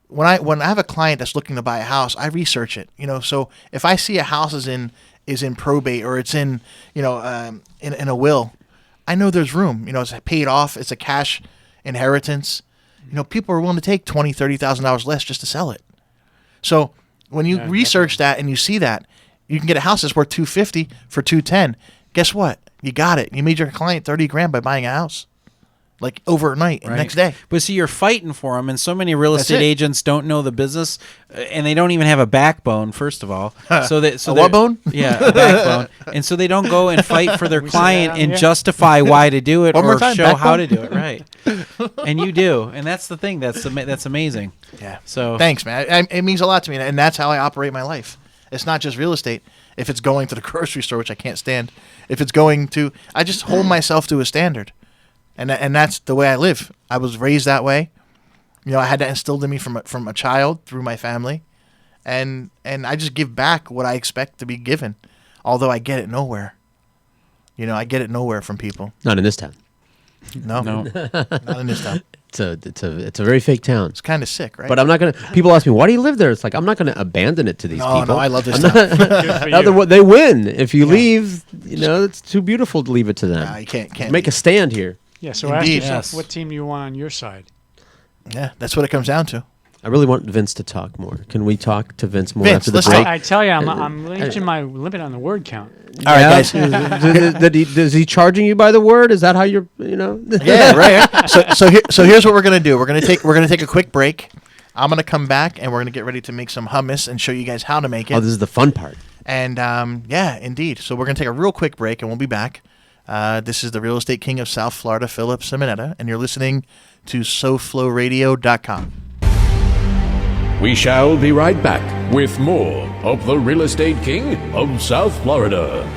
when I have a client that's looking to buy a house, I research it, you know. So if I see a house is in probate or it's in, you know, in a will, I know there's room. You know, it's paid off. It's a cash inheritance. You know, people are willing to take $20,000-$30,000 less just to sell it. So when you research that and you see that, you can get a house that's worth $250,000 for $210,000. Guess what? You got it. You made your client $30,000 by buying a house, like overnight and
Right.
next day.
But see, you're fighting for them, and so many real
That's
estate
it.
agents don't know the business, and they don't even have a backbone. First of all, so
A
they're-
what bone?
Yeah, a backbone, and so they don't go and fight for their
We say
client
that,
and
yeah.
justify why to do it
One more
or
time,
show how to
backbone?
do it. Right, and you do, and that's the thing. That's amazing.
Yeah.
So
Thanks, man. It means a lot to me, and that's how I operate my life. It's not just real estate. If it's going to the grocery store, which I can't stand, if it's going to, I just hold myself to a standard, and that's the way I live. I was raised that way. You know, I had that instilled in me from a child through my family, and I just give back what I expect to be given, although I get it nowhere. You know, I get it nowhere from people.
Not in this town.
No,
no,
not in this town.
It's a very fake town.
It's kind of sick, right?
But I'm not gonna. People ask me, why do you live there? It's like I'm not gonna abandon it to these
No,
people.
I love this
I'm
town.
Good for
not-
you.
they win if you leave. You know, it's too beautiful to leave it to them.
Nah, you can't
Make a stand here.
Yeah, so ask
Indeed.
yourself,
Yes.
what team do you want on your side?
Yeah, that's what it comes down to.
I really want Vince to talk more. Can we talk to Vince more
Vince,
after the
let's
break?
I tell you, I'm reaching my limit on the word count.
All right, guys.
Is he charging you by the word? Is that how you're,
Yeah, right. So here's what we're gonna do. We're gonna take a quick break. I'm gonna come back and we're gonna get ready to make some hummus and show you guys how to make it.
Oh, this is the fun part.
And yeah, indeed. So we're gonna take a real quick break and we'll be back. This is the real estate king of South Florida, Philip Simonetta, and you're listening to SoFloRadio.com.
We shall be right back with more of the Real Estate King of South Florida.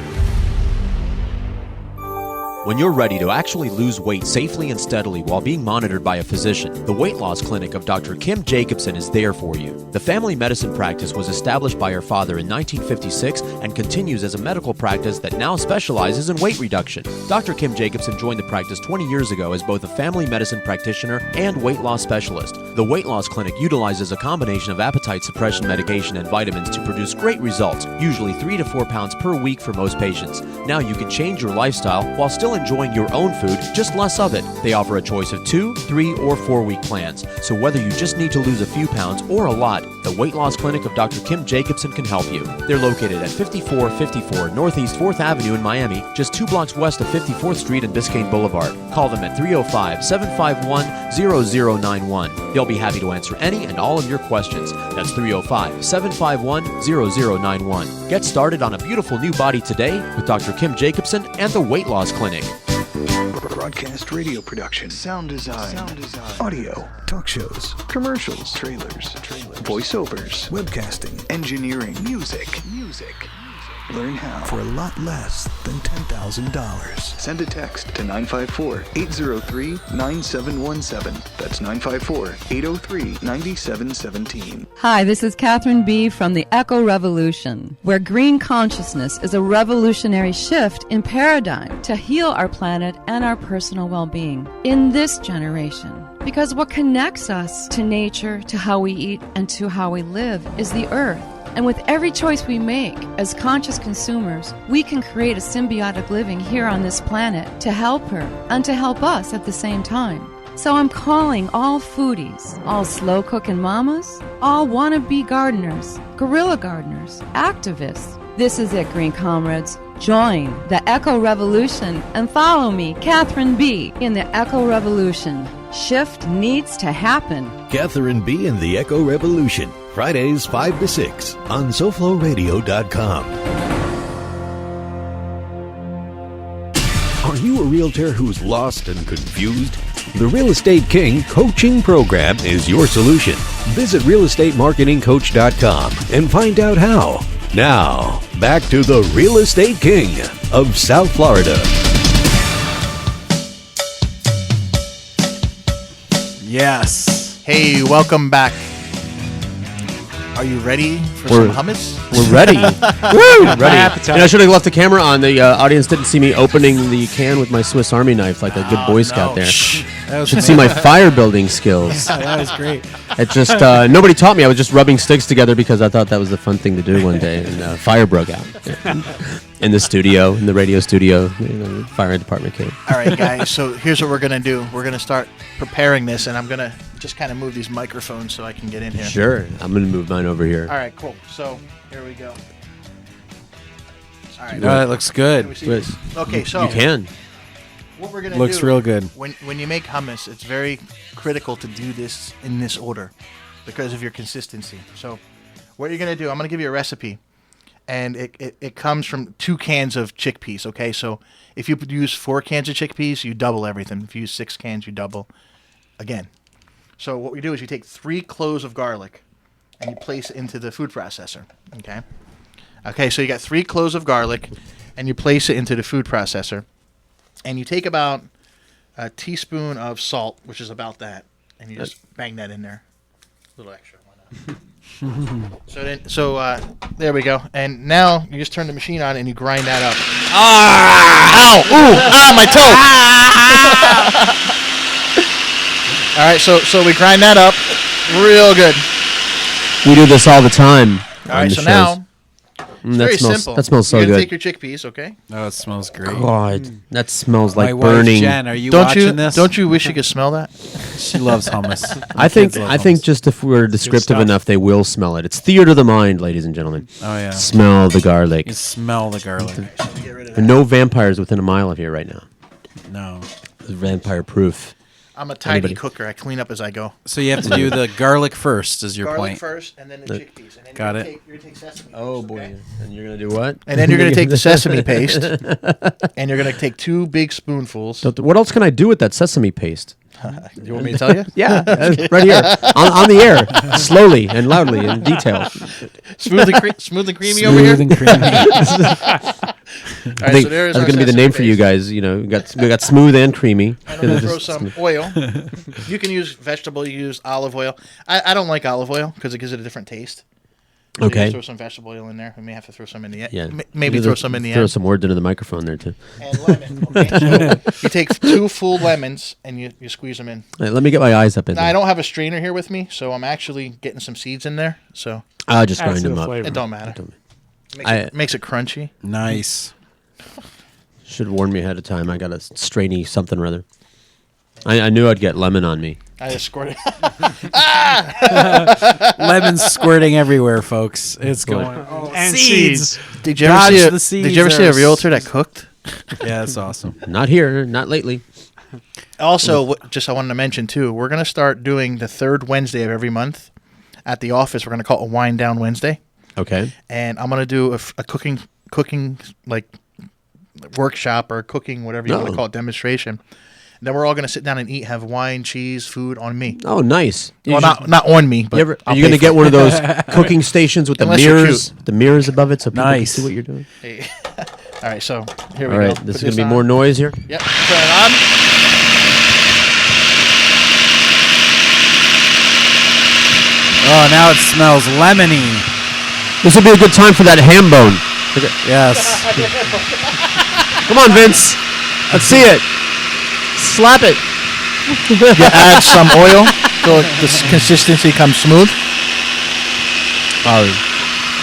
When you're ready to actually lose weight safely and steadily while being monitored by a physician, the Weight Loss Clinic of Dr. Kim Jacobson is there for you. The family medicine practice was established by her father in 1956 and continues as a medical practice that now specializes in weight reduction. Dr. Kim Jacobson joined the practice 20 years ago as both a family medicine practitioner and weight loss specialist. The Weight Loss Clinic utilizes a combination of appetite suppression medication and vitamins to produce great results, usually 3 to 4 pounds per week for most patients. Now you can change your lifestyle while still enjoying your own food, just less of it. They offer a choice of 2, 3, or 4 week plans. So whether you just need to lose a few pounds or a lot, the Weight Loss Clinic of Dr. Kim Jacobson can help you. They're located at 5454 Northeast 4th Avenue in Miami, just 2 blocks west of 54th Street and Biscayne Boulevard. Call them at 305-751-0091. They'll be happy to answer any and all of your questions. That's 305-751-0091. Get started on a beautiful new body today with Dr. Kim Jacobson and the Weight Loss Clinic.
Broadcast radio production, sound design, audio, talk shows, commercials, trailers, voiceovers, webcasting, engineering, music. Learn how for a lot less than $10,000. Send a text to 954-803-9717. That's 954-803-9717.
Hi, this is Catherine B. from the Eco Revolution, where green consciousness is a revolutionary shift in paradigm to heal our planet and our personal well-being in this generation. Because what connects us to nature, to how we eat, and to how we live is the earth. And with every choice we make as conscious consumers, we can create a symbiotic living here on this planet to help her and to help us at the same time. So I'm calling all foodies, all slow cooking mamas, all wannabe gardeners, guerrilla gardeners, activists. This is it, Green Comrades. Join the Eco Revolution and follow me, Catherine B., in the Eco Revolution. Shift needs to happen.
Catherine B. and the Eco Revolution, Fridays 5 to 6 on SoFloRadio.com. Are you a realtor who's lost and confused? The Real Estate King coaching program is your solution. Visit realestatemarketingcoach.com and find out how. Now, back to the Real Estate King of South Florida.
Yes. Hey, welcome back. Are you ready for some hummus?
We're ready. Woo! Ready. And I should have left the camera on. The audience didn't see me opening the can with my Swiss Army knife like a good Boy Scout there. Should see my fire building skills.
Yeah, that was great.
It just nobody taught me. I was just rubbing sticks together because I thought that was a fun thing to do one day, and fire broke out in the studio, in the radio studio. The fire department came.
All right, guys. So here's what we're gonna do. We're gonna start preparing this, and I'm gonna just kind of move these microphones so I can get in here.
Sure, I'm gonna move mine over here.
All right, cool. So here we go. All right.
That looks good.
Okay, so
you can.
What we're gonna
looks
do,
real good.
When you make hummus, it's very critical to do this in this order because of your consistency. So what you're gonna do, I'm gonna give you a recipe, and it comes from 2 cans of chickpeas. Okay, so if you use 4 cans of chickpeas, you double everything. If you use 6 cans, you double again. So what we do is you take 3 cloves of garlic and you place it into the food processor. Okay, so you got 3 cloves of garlic and you place it into the food processor. And you take about a teaspoon of salt, which is about that, and you just bang that in there. A little extra. Why not? So there we go. And now you just turn the machine on and you grind that up. Ow! Ooh! Ah! My toe! All right, so we grind that up real good.
We do this all the time.
All right, so now It's very simple.
That smells so
You're gonna
good.
take your chickpeas, okay?
Oh, it smells great.
God, that smells
My
like
wife,
burning.
Jen, are you
Don't
watching
you?
this?
Don't you wish you could smell that?
She loves hummus.
I think
Kids love
I think
hummus.
just if we're descriptive
stuff.
enough, they will smell it. It's theater of the mind, ladies and gentlemen.
Oh yeah.
Smell the garlic.
You smell the garlic.
There are no vampires within a mile of here right now.
No.
It's vampire proof.
I'm a tidy
Anybody?
cooker. I clean up as I go.
So you have to do the garlic first, is your
Garlic
point.
first, and then the chickpeas. And then
Got
you're
it.
You're gonna take sesame.
Oh
paste,
boy!
okay?
And you're gonna do what?
And then you're gonna take the sesame paste, and you're gonna take 2 big spoonfuls.
What else can I do with that sesame paste?
You want me to tell you?
Yeah, right here on the air, slowly and loudly in detail.
Smooth and creamy over here.
Smooth and creamy.
I think that's going to be the name for you guys. You know, we got smooth and creamy.
And I'm gonna throw some oil. You can use vegetable. You use olive oil. I don't like olive oil because it gives it a different taste. So
Okay.
You throw some vegetable oil in there. We may have to throw some in the end.
Yeah,
Maybe throw some in the
Throw
end.
some words into the microphone there too.
And lemon. Okay? So you take 2 full lemons and you squeeze them in.
All right, let me get my eyes up in
Now I
there.
don't have a strainer here with me, so I'm actually getting some seeds in there. So
I'll just
Adds
grind
to
them
the
up.
flavor.
it don't matter. Makes it crunchy.
Nice.
Should have warned me ahead of time. I got a strainy something or other. I knew I'd get lemon on me.
I just squirted.
Lemons squirting everywhere, folks. It's
What?
going. Oh,
And
seeds.
seeds.
Did you ever
Dodge
see
the
a,
seeds.
Did you ever see a
There's-
realtor that cooked?
Yeah, that's awesome.
Not here, not lately.
Also, just I wanted to mention too, we're gonna start doing the 3rd Wednesday of every month at the office. We're gonna call it a Wind Down Wednesday,
Okay.
and I'm gonna do a cooking like workshop or cooking, whatever you want
Oh.
to call it, demonstration. And then we're all gonna sit down and eat, have wine, cheese, food on me.
Oh, nice.
Well, not on me, but
Are you going to get one of those cooking stations with the
Unless you're
mirrors, the mirrors above it, so people can
Nice.
see what you're doing?
Hey. All right, so here we
All right,
go.
this
Put
is going to be
on.
more noise here.
Yep, turn it on.
Oh, now it smells lemony.
This would be a good time for that ham bone.
Yes.
Come on, Vince. Let's see it. Slap it.
You add some oil so the consistency comes smooth.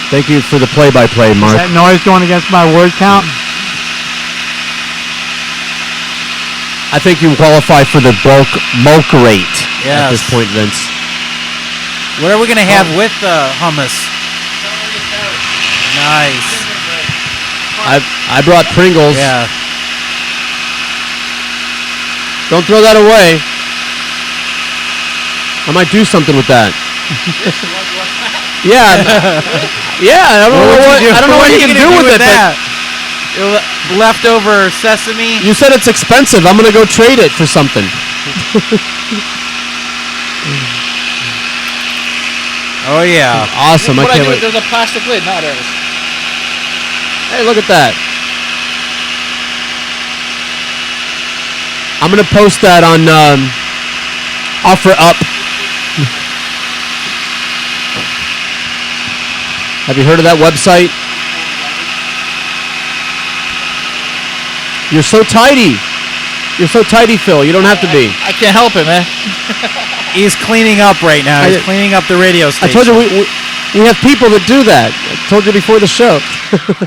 Thank you for the play-by-play,
Is
Mark.
that noise going against my word count?
I think you qualify for the bulk rate at this
Yes.
point, Vince.
What are we gonna have with the hummus? Nice.
I brought Pringles.
Yeah.
Don't throw that away. I might do something with that. Yeah. Yeah. I don't know what you can do with it.
that. Leftover sesame.
But you said it's expensive. I'm gonna go trade it for something.
Oh yeah.
Awesome. I
What I
can't
do,
wait.
there's a plastic lid. No, there it is.
Hey, look at that. I'm gonna post that on OfferUp. Have you heard of that website? You're so tidy. You're so tidy, Phil. You don't have to be.
I can't help it, man.
He's cleaning up right now. He's cleaning up the radio
I
station.
told you we have people that do that. I told you before the show.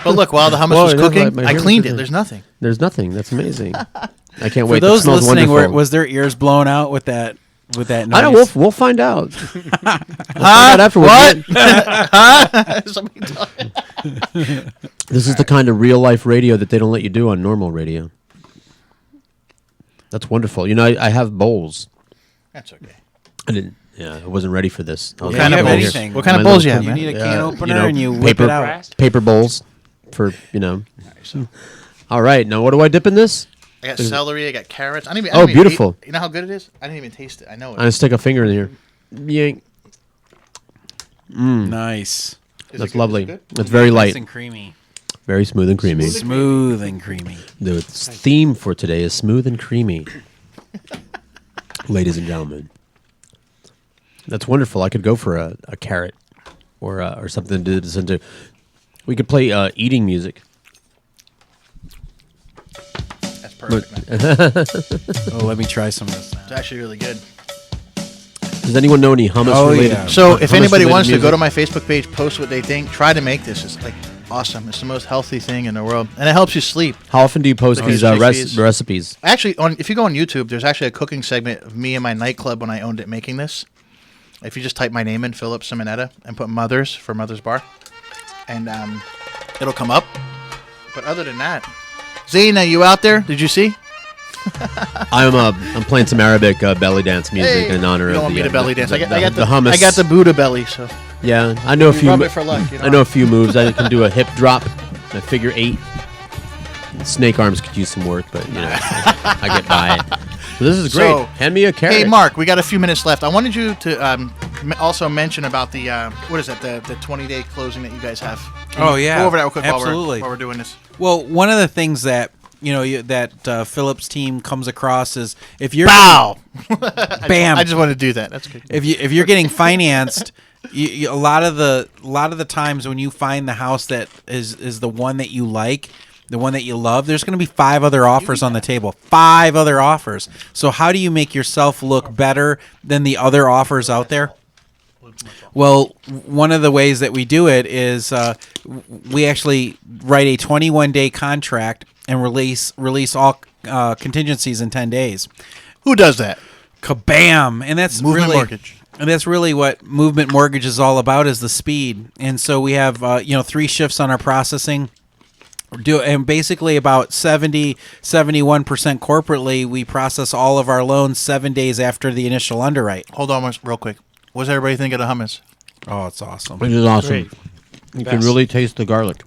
But look, while the hummus
Whoa,
was
that's
cooking,
like my
I
favorite
cleaned it.
thing.
There's nothing.
There's nothing. That's amazing. I can't
For
wait.
those
That smells
listening,
wonderful.
was their ears blown out with that noise?
I don't know. We'll find out. We'll find out afterwards.
Huh? Somebody talking.
This is the kind of real life radio that they don't let you do on normal radio. That's wonderful. You know, I have bowls.
That's okay.
I didn't. Yeah, I wasn't ready for this.
What kind of bowls?
anything.
What kind of
My
bowls
little-
you have,
You
man?
need a can opener
know,
and you whip
paper,
it out.
Paper bowls for, you know. All right. Now, what do I dip in this?
I got celery. I got carrots. I didn't even,
Oh,
I didn't even
beautiful.
You know how good it is? I didn't even taste it. I know it.
I stick a finger in here. Yank.
Nice.
That's lovely. It's very
Nice
light.
and creamy.
Very smooth and creamy.
Smooth and creamy.
The theme for today is smooth and creamy. Ladies and gentlemen. That's wonderful. I could go for a carrot or something to listen to. We could play eating music.
That's perfect, man.
Oh, let me try some of this.
It's actually really good.
Does anyone know any hummus related?
yeah.
So if
hummus
anybody
related
wants to
music?
go to my Facebook page, post what they think, try to make this. It's like awesome. It's the most healthy thing in the world, and it helps you sleep.
How often do you post these recipes?
Actually, if you go on YouTube, there's actually a cooking segment of me and my nightclub when I owned it making this. If you just type my name in, Philip Simonetta, and put Mother's for Mother's Bar, and it'll come up. But other than that, Zayna, you out there? Did you see?
I'm playing some Arabic belly dance music in honor of
you don't want me to belly dance. I got the
hummus.
I got the Buddha belly, so.
Yeah, I know a few.
Rub it for luck, you know?
I know a few moves. I can do a hip drop, a figure 8. Snake arms could use some work, but you know, I get by it. So this is great.
So,
hand me a carrot.
Hey, Mark, we got a few minutes left. I wanted you to also mention about the what is that? The 20-day closing that you guys have.
Oh yeah,
go over that real quick
absolutely.
while we're doing this.
Well, one of the things that that Philip's team comes across is if you're
bam.
I
just want to do that. That's good.
If you're getting financed. A lot of the times when you find the house that is the one that you like, the one that you love, there's going to be 5 other offers on the table. 5 other offers. So how do you make yourself look better than the other offers out there? Well, one of the ways that we do it is we actually write a 21-day contract and release all contingencies in 10 days.
Who does that?
Kabam! And that's
Movement Mortgage.
And that's really what Movement Mortgage is all about, is the speed. And so we have 3 shifts on our processing. And basically about 71% corporately, we process all of our loans 7 days after the initial underwrite.
Hold on real quick. What does everybody think of the hummus?
Oh, it's awesome.
Which is awesome.
Great.
You can really taste the garlic.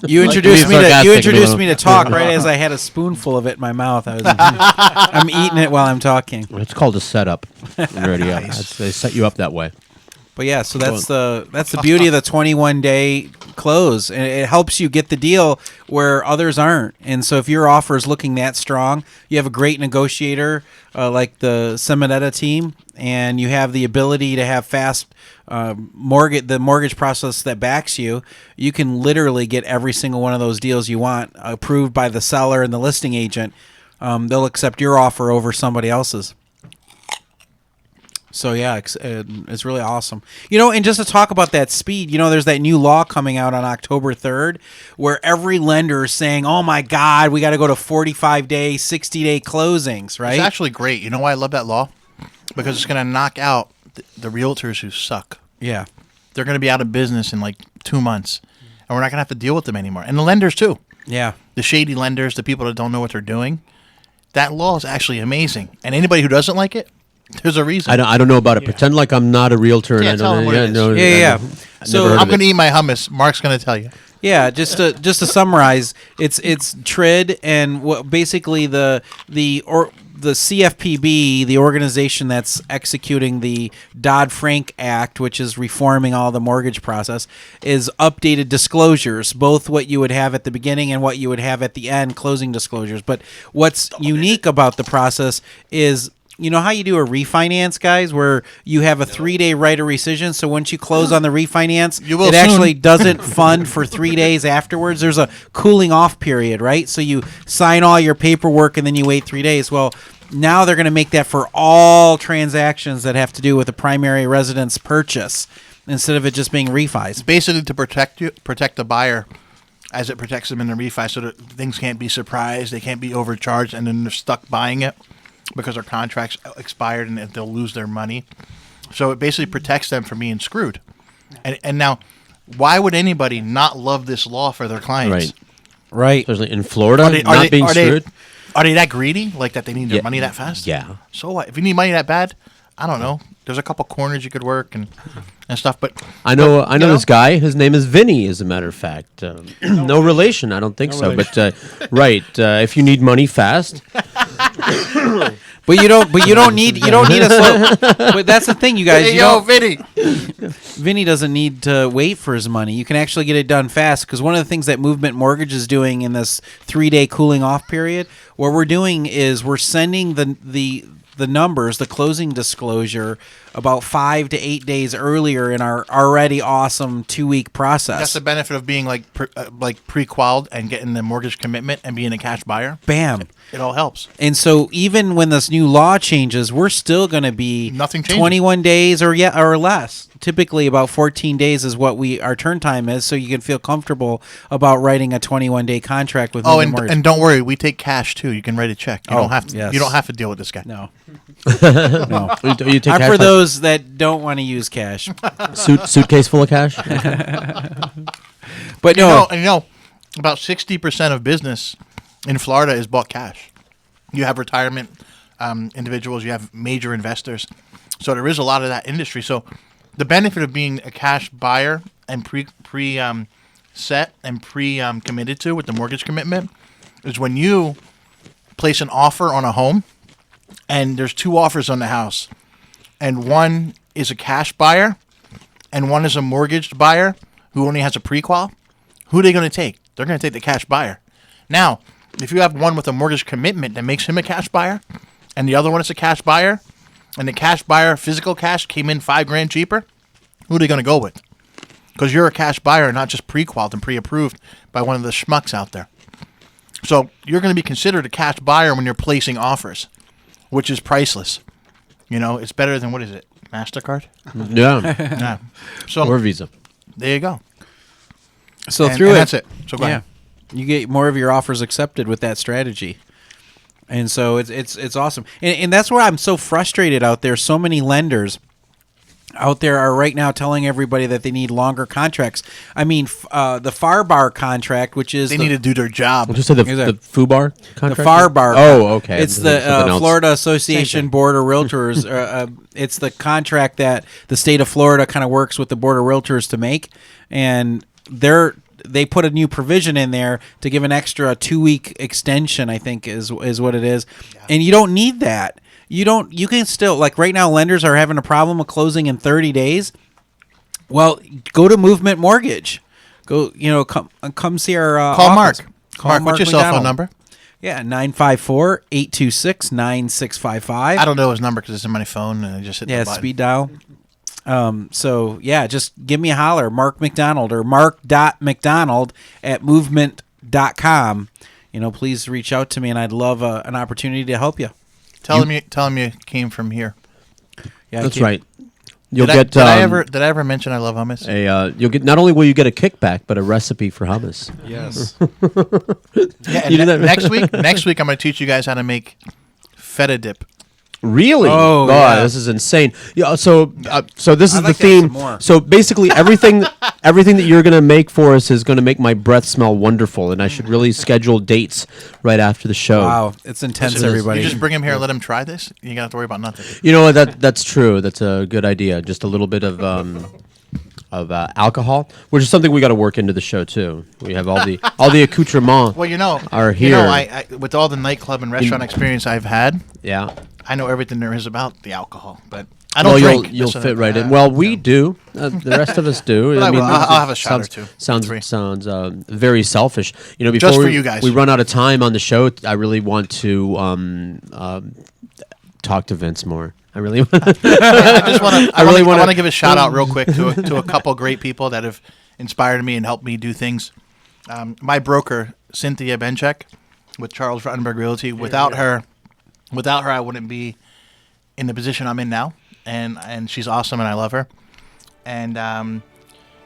You introduced me to talk right as I had a spoonful of it in my mouth. I'm eating it while I'm talking.
It's called a setup in radio. They set you up that way.
But yeah, so that's the beauty of the 21-day close, and it helps you get the deal where others aren't. And so if your offer is looking that strong, you have a great negotiator like the Simonetta team, and you have the ability to have fast mortgage process that backs you. You can literally get every single one of those deals you want approved by the seller and the listing agent. They'll accept your offer over somebody else's. So yeah, it's really awesome. And just to talk about that speed, there's that new law coming out on October 3rd where every lender is saying, oh my God, we got to go to 45-day, 60-day closings, right?
It's actually great. You know why I love that law? Because it's going to knock out the realtors who suck.
Yeah.
They're going to be out of business in like 2 months, and we're not going to have to deal with them anymore. And the lenders too.
Yeah.
The shady lenders, the people that don't know what they're doing. That law is actually amazing. And anybody who doesn't like it, there's a reason.
I don't know about it. Pretend like I'm not a realtor.
Yeah,
and
tell them what it is.
Yeah.
So I'm going to eat my hummus. Mark's going to tell you.
Yeah, just to summarize, it's TRID, and basically the CFPB, the organization that's executing the Dodd-Frank Act, which is reforming all the mortgage process, is updated disclosures, both what you would have at the beginning and what you would have at the end, closing disclosures. But what's unique about the process is, you know how you do a refinance, guys, where you have a 3-day right of rescission, so once you close on the refinance, it actually doesn't fund for 3 days afterwards. There's a cooling off period, right? So you sign all your paperwork and then you wait 3 days. Well, now they're going to make that for all transactions that have to do with a primary residence purchase instead of it just being refis.
Basically to protect the buyer as it protects them in the refi, so that things can't be surprised, they can't be overcharged, and then they're stuck buying it because their contract's expired and they'll lose their money. So it basically protects them from being screwed. And now, why would anybody not love this law for their clients?
Right.
Especially in Florida, not being screwed.
Are they that greedy? Like that they need their money that fast?
Yeah.
So what? If you need money that bad, I don't know. There's a couple corners you could work and stuff. But
I know this guy. His name is Vinny, as a matter of fact. No relation, I don't think so. But if you need money fast.
But you don't need a slow. But that's the thing, you guys.
Hey, Vinny.
Vinny doesn't need to wait for his money. You can actually get it done fast, because one of the things that Movement Mortgage is doing in this 3-day cooling off period, what we're doing is we're sending the numbers, the closing disclosure, about 5 to 8 days earlier in our already awesome 2-week process.
That's the benefit of being like pre-qualified and getting the mortgage commitment and being a cash buyer.
Bam.
It all helps.
And so even when this new law changes, we're still going to be
Nothing changes.
21 days or less. Typically, about 14 days is what our turn time is, so you can feel comfortable about writing a 21-day contract with.
And don't worry, we take cash too. You can write a check. You don't have to.
yes.
You don't have to deal with this guy.
No.
No. You take
I'm
cash
for
like-
those that don't want to use cash.
Suitcase full of cash.
But no,
about 60% of business in Florida is bought cash. You have retirement individuals, you have major investors, so there is a lot of that industry. So the benefit of being a cash buyer and set and committed to with the mortgage commitment is when you place an offer on a home, and there's 2 offers on the house, and one is a cash buyer, and one is a mortgaged buyer who only has a pre-qual. Who are they going to take? They're going to take the cash buyer. Now, if you have one with a mortgage commitment that makes him a cash buyer, and the other one is a cash buyer, and the cash buyer, physical cash, came in $5,000 cheaper, who are they going to go with? Because you're a cash buyer, not just pre-qualified and pre-approved by one of the schmucks out there. So you're going to be considered a cash buyer when you're placing offers, which is priceless. It's better than, what is it, MasterCard?
Yeah.
So,
or Visa.
There you go.
So
And
through
that's it. So go ahead.
You get more of your offers accepted with that strategy. And so it's awesome. And that's why I'm so frustrated out there. So many lenders out there are right now telling everybody that they need longer contracts. I mean, the FARBAR contract, which is...
They need to do their job.
What did you say, the FUBAR contract?
The FARBAR.
Oh, okay.
It's the Florida Association Board of Realtors. It's the contract that the state of Florida kind of works with the Board of Realtors to make. And they put a new provision in there to give an extra 2-week extension, I think is what it is. Yeah. And you don't need that. You can still, like right now, lenders are having a problem with closing in 30 days. Well, go to Movement Mortgage. Go, come see our
Call
office.
Mark, what's your cell phone number?
Yeah, 954-826-9655.
I don't know his number because it's in my phone and I just hit the button.
Speed dial. So yeah, just give me a holler, Mark McDonald or mark.mcdonald@movement.com. Please reach out to me, and I'd love an opportunity to help you.
Tell him you came from here.
Yeah,
that's right. You'll
did
get.
I ever mention I love hummus?
You'll get, not only will you get a kickback, but a recipe for hummus.
Yes.
Next week I'm going to teach you guys how to make feta dip.
Really?
Oh, yeah.
This is insane. Yeah. So this is
I'd like
the theme.
to have some more.
So basically, everything that you're gonna make for us is gonna make my breath smell wonderful, and I should really schedule dates right after the show.
Wow, it's intense, everybody.
You just bring him here and let him try this. You don't have to worry about nothing.
You know what? That's true. That's a good idea. Just a little bit of alcohol, which is something we got to work into the show too. We have all the accoutrements.
Well,
are here.
I with all the nightclub and restaurant experience I've had.
Yeah.
I know everything there is about the alcohol, but I don't drink.
You'll fit right in. Well, we do. The rest of us do.
But I'll have a shot or two.
Sounds very selfish. Before
just for you guys.
We run out of time on the show. I really want to talk to Vince more. I really want.
I want to give a shout out real quick to a couple great people that have inspired me and helped me do things. My broker, Cynthia Benchek, with Charles Ruttenberg Realty. Without her, I wouldn't be in the position I'm in now. And she's awesome, and I love her. And I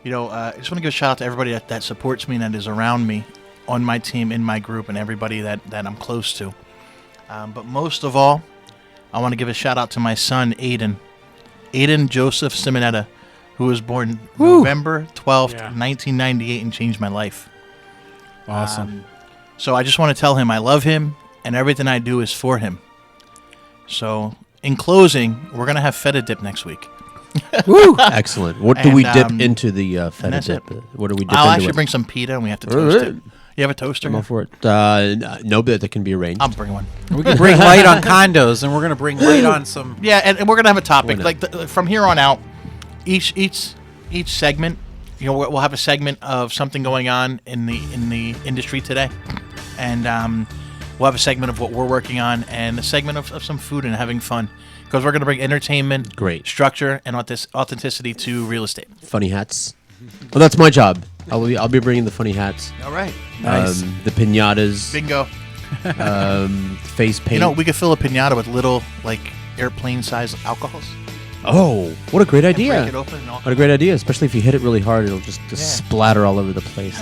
just want to give a shout out to everybody that supports me and that is around me, on my team, in my group, and everybody that I'm close to. But most of all, I want to give a shout out to my son, Aiden Joseph Simonetta, who was born November 12th, 1998, and changed my life.
Awesome.
So I just want to tell him I love him, and everything I do is for him. So in closing, we're going to have feta dip next week.
Woo! Excellent. What do we dip into the feta dip? What do we dip into?
I'll actually bring some pita, and we have to toast it. You have a toaster?
I'm all for it. No, but that can be arranged.
I'll bring one.
We can bring light on condos, and we're going to bring light on some...
Yeah, and we're going to have a topic. From here on out, each segment, we'll have a segment of something going on in the industry today. And we'll have a segment of what we're working on, and a segment of some food and having fun. Because we're going to bring entertainment, structure, and authenticity to real estate.
Funny hats. Well, that's my job. I'll be bringing the funny hats.
All right.
Nice.
The piñatas.
Bingo.
face paint.
You know, we could fill a pinata with little, like, airplane-sized alcohols.
Oh, what a great idea!
Break it open and all
What a great idea, especially if you hit it really hard, it'll just splatter all over the place.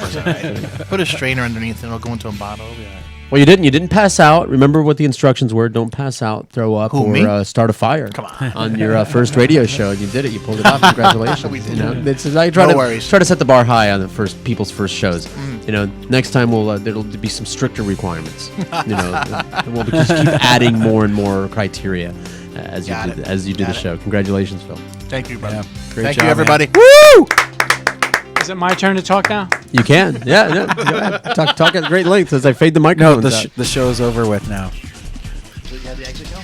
Put a strainer underneath and it'll go into a bottle. Yeah.
Well, you didn't pass out. Remember what the instructions were. Don't pass out, throw up,
Who,
or
me?
Start a fire.
Come on.
Your first radio show, and you did it. You pulled it off. Congratulations.
We did.
You know, I try
No worries.
to set the bar high on the people's first shows. You know, next time there'll be some stricter requirements. You know, and we'll just keep adding more and more criteria as you do the show. Congratulations, Phil.
Thank you, brother.
Great
Thank
job,
you, everybody.
Woo!
Is it my turn to talk now?
You can. Yeah. Go ahead. Talk at great length as I fade the microphone.
No, the show's over with now.
So you have the exit go?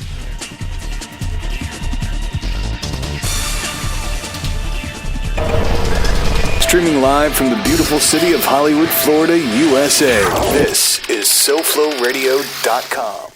Streaming live from the beautiful city of Hollywood, Florida, USA. This is SoFloRadio.com.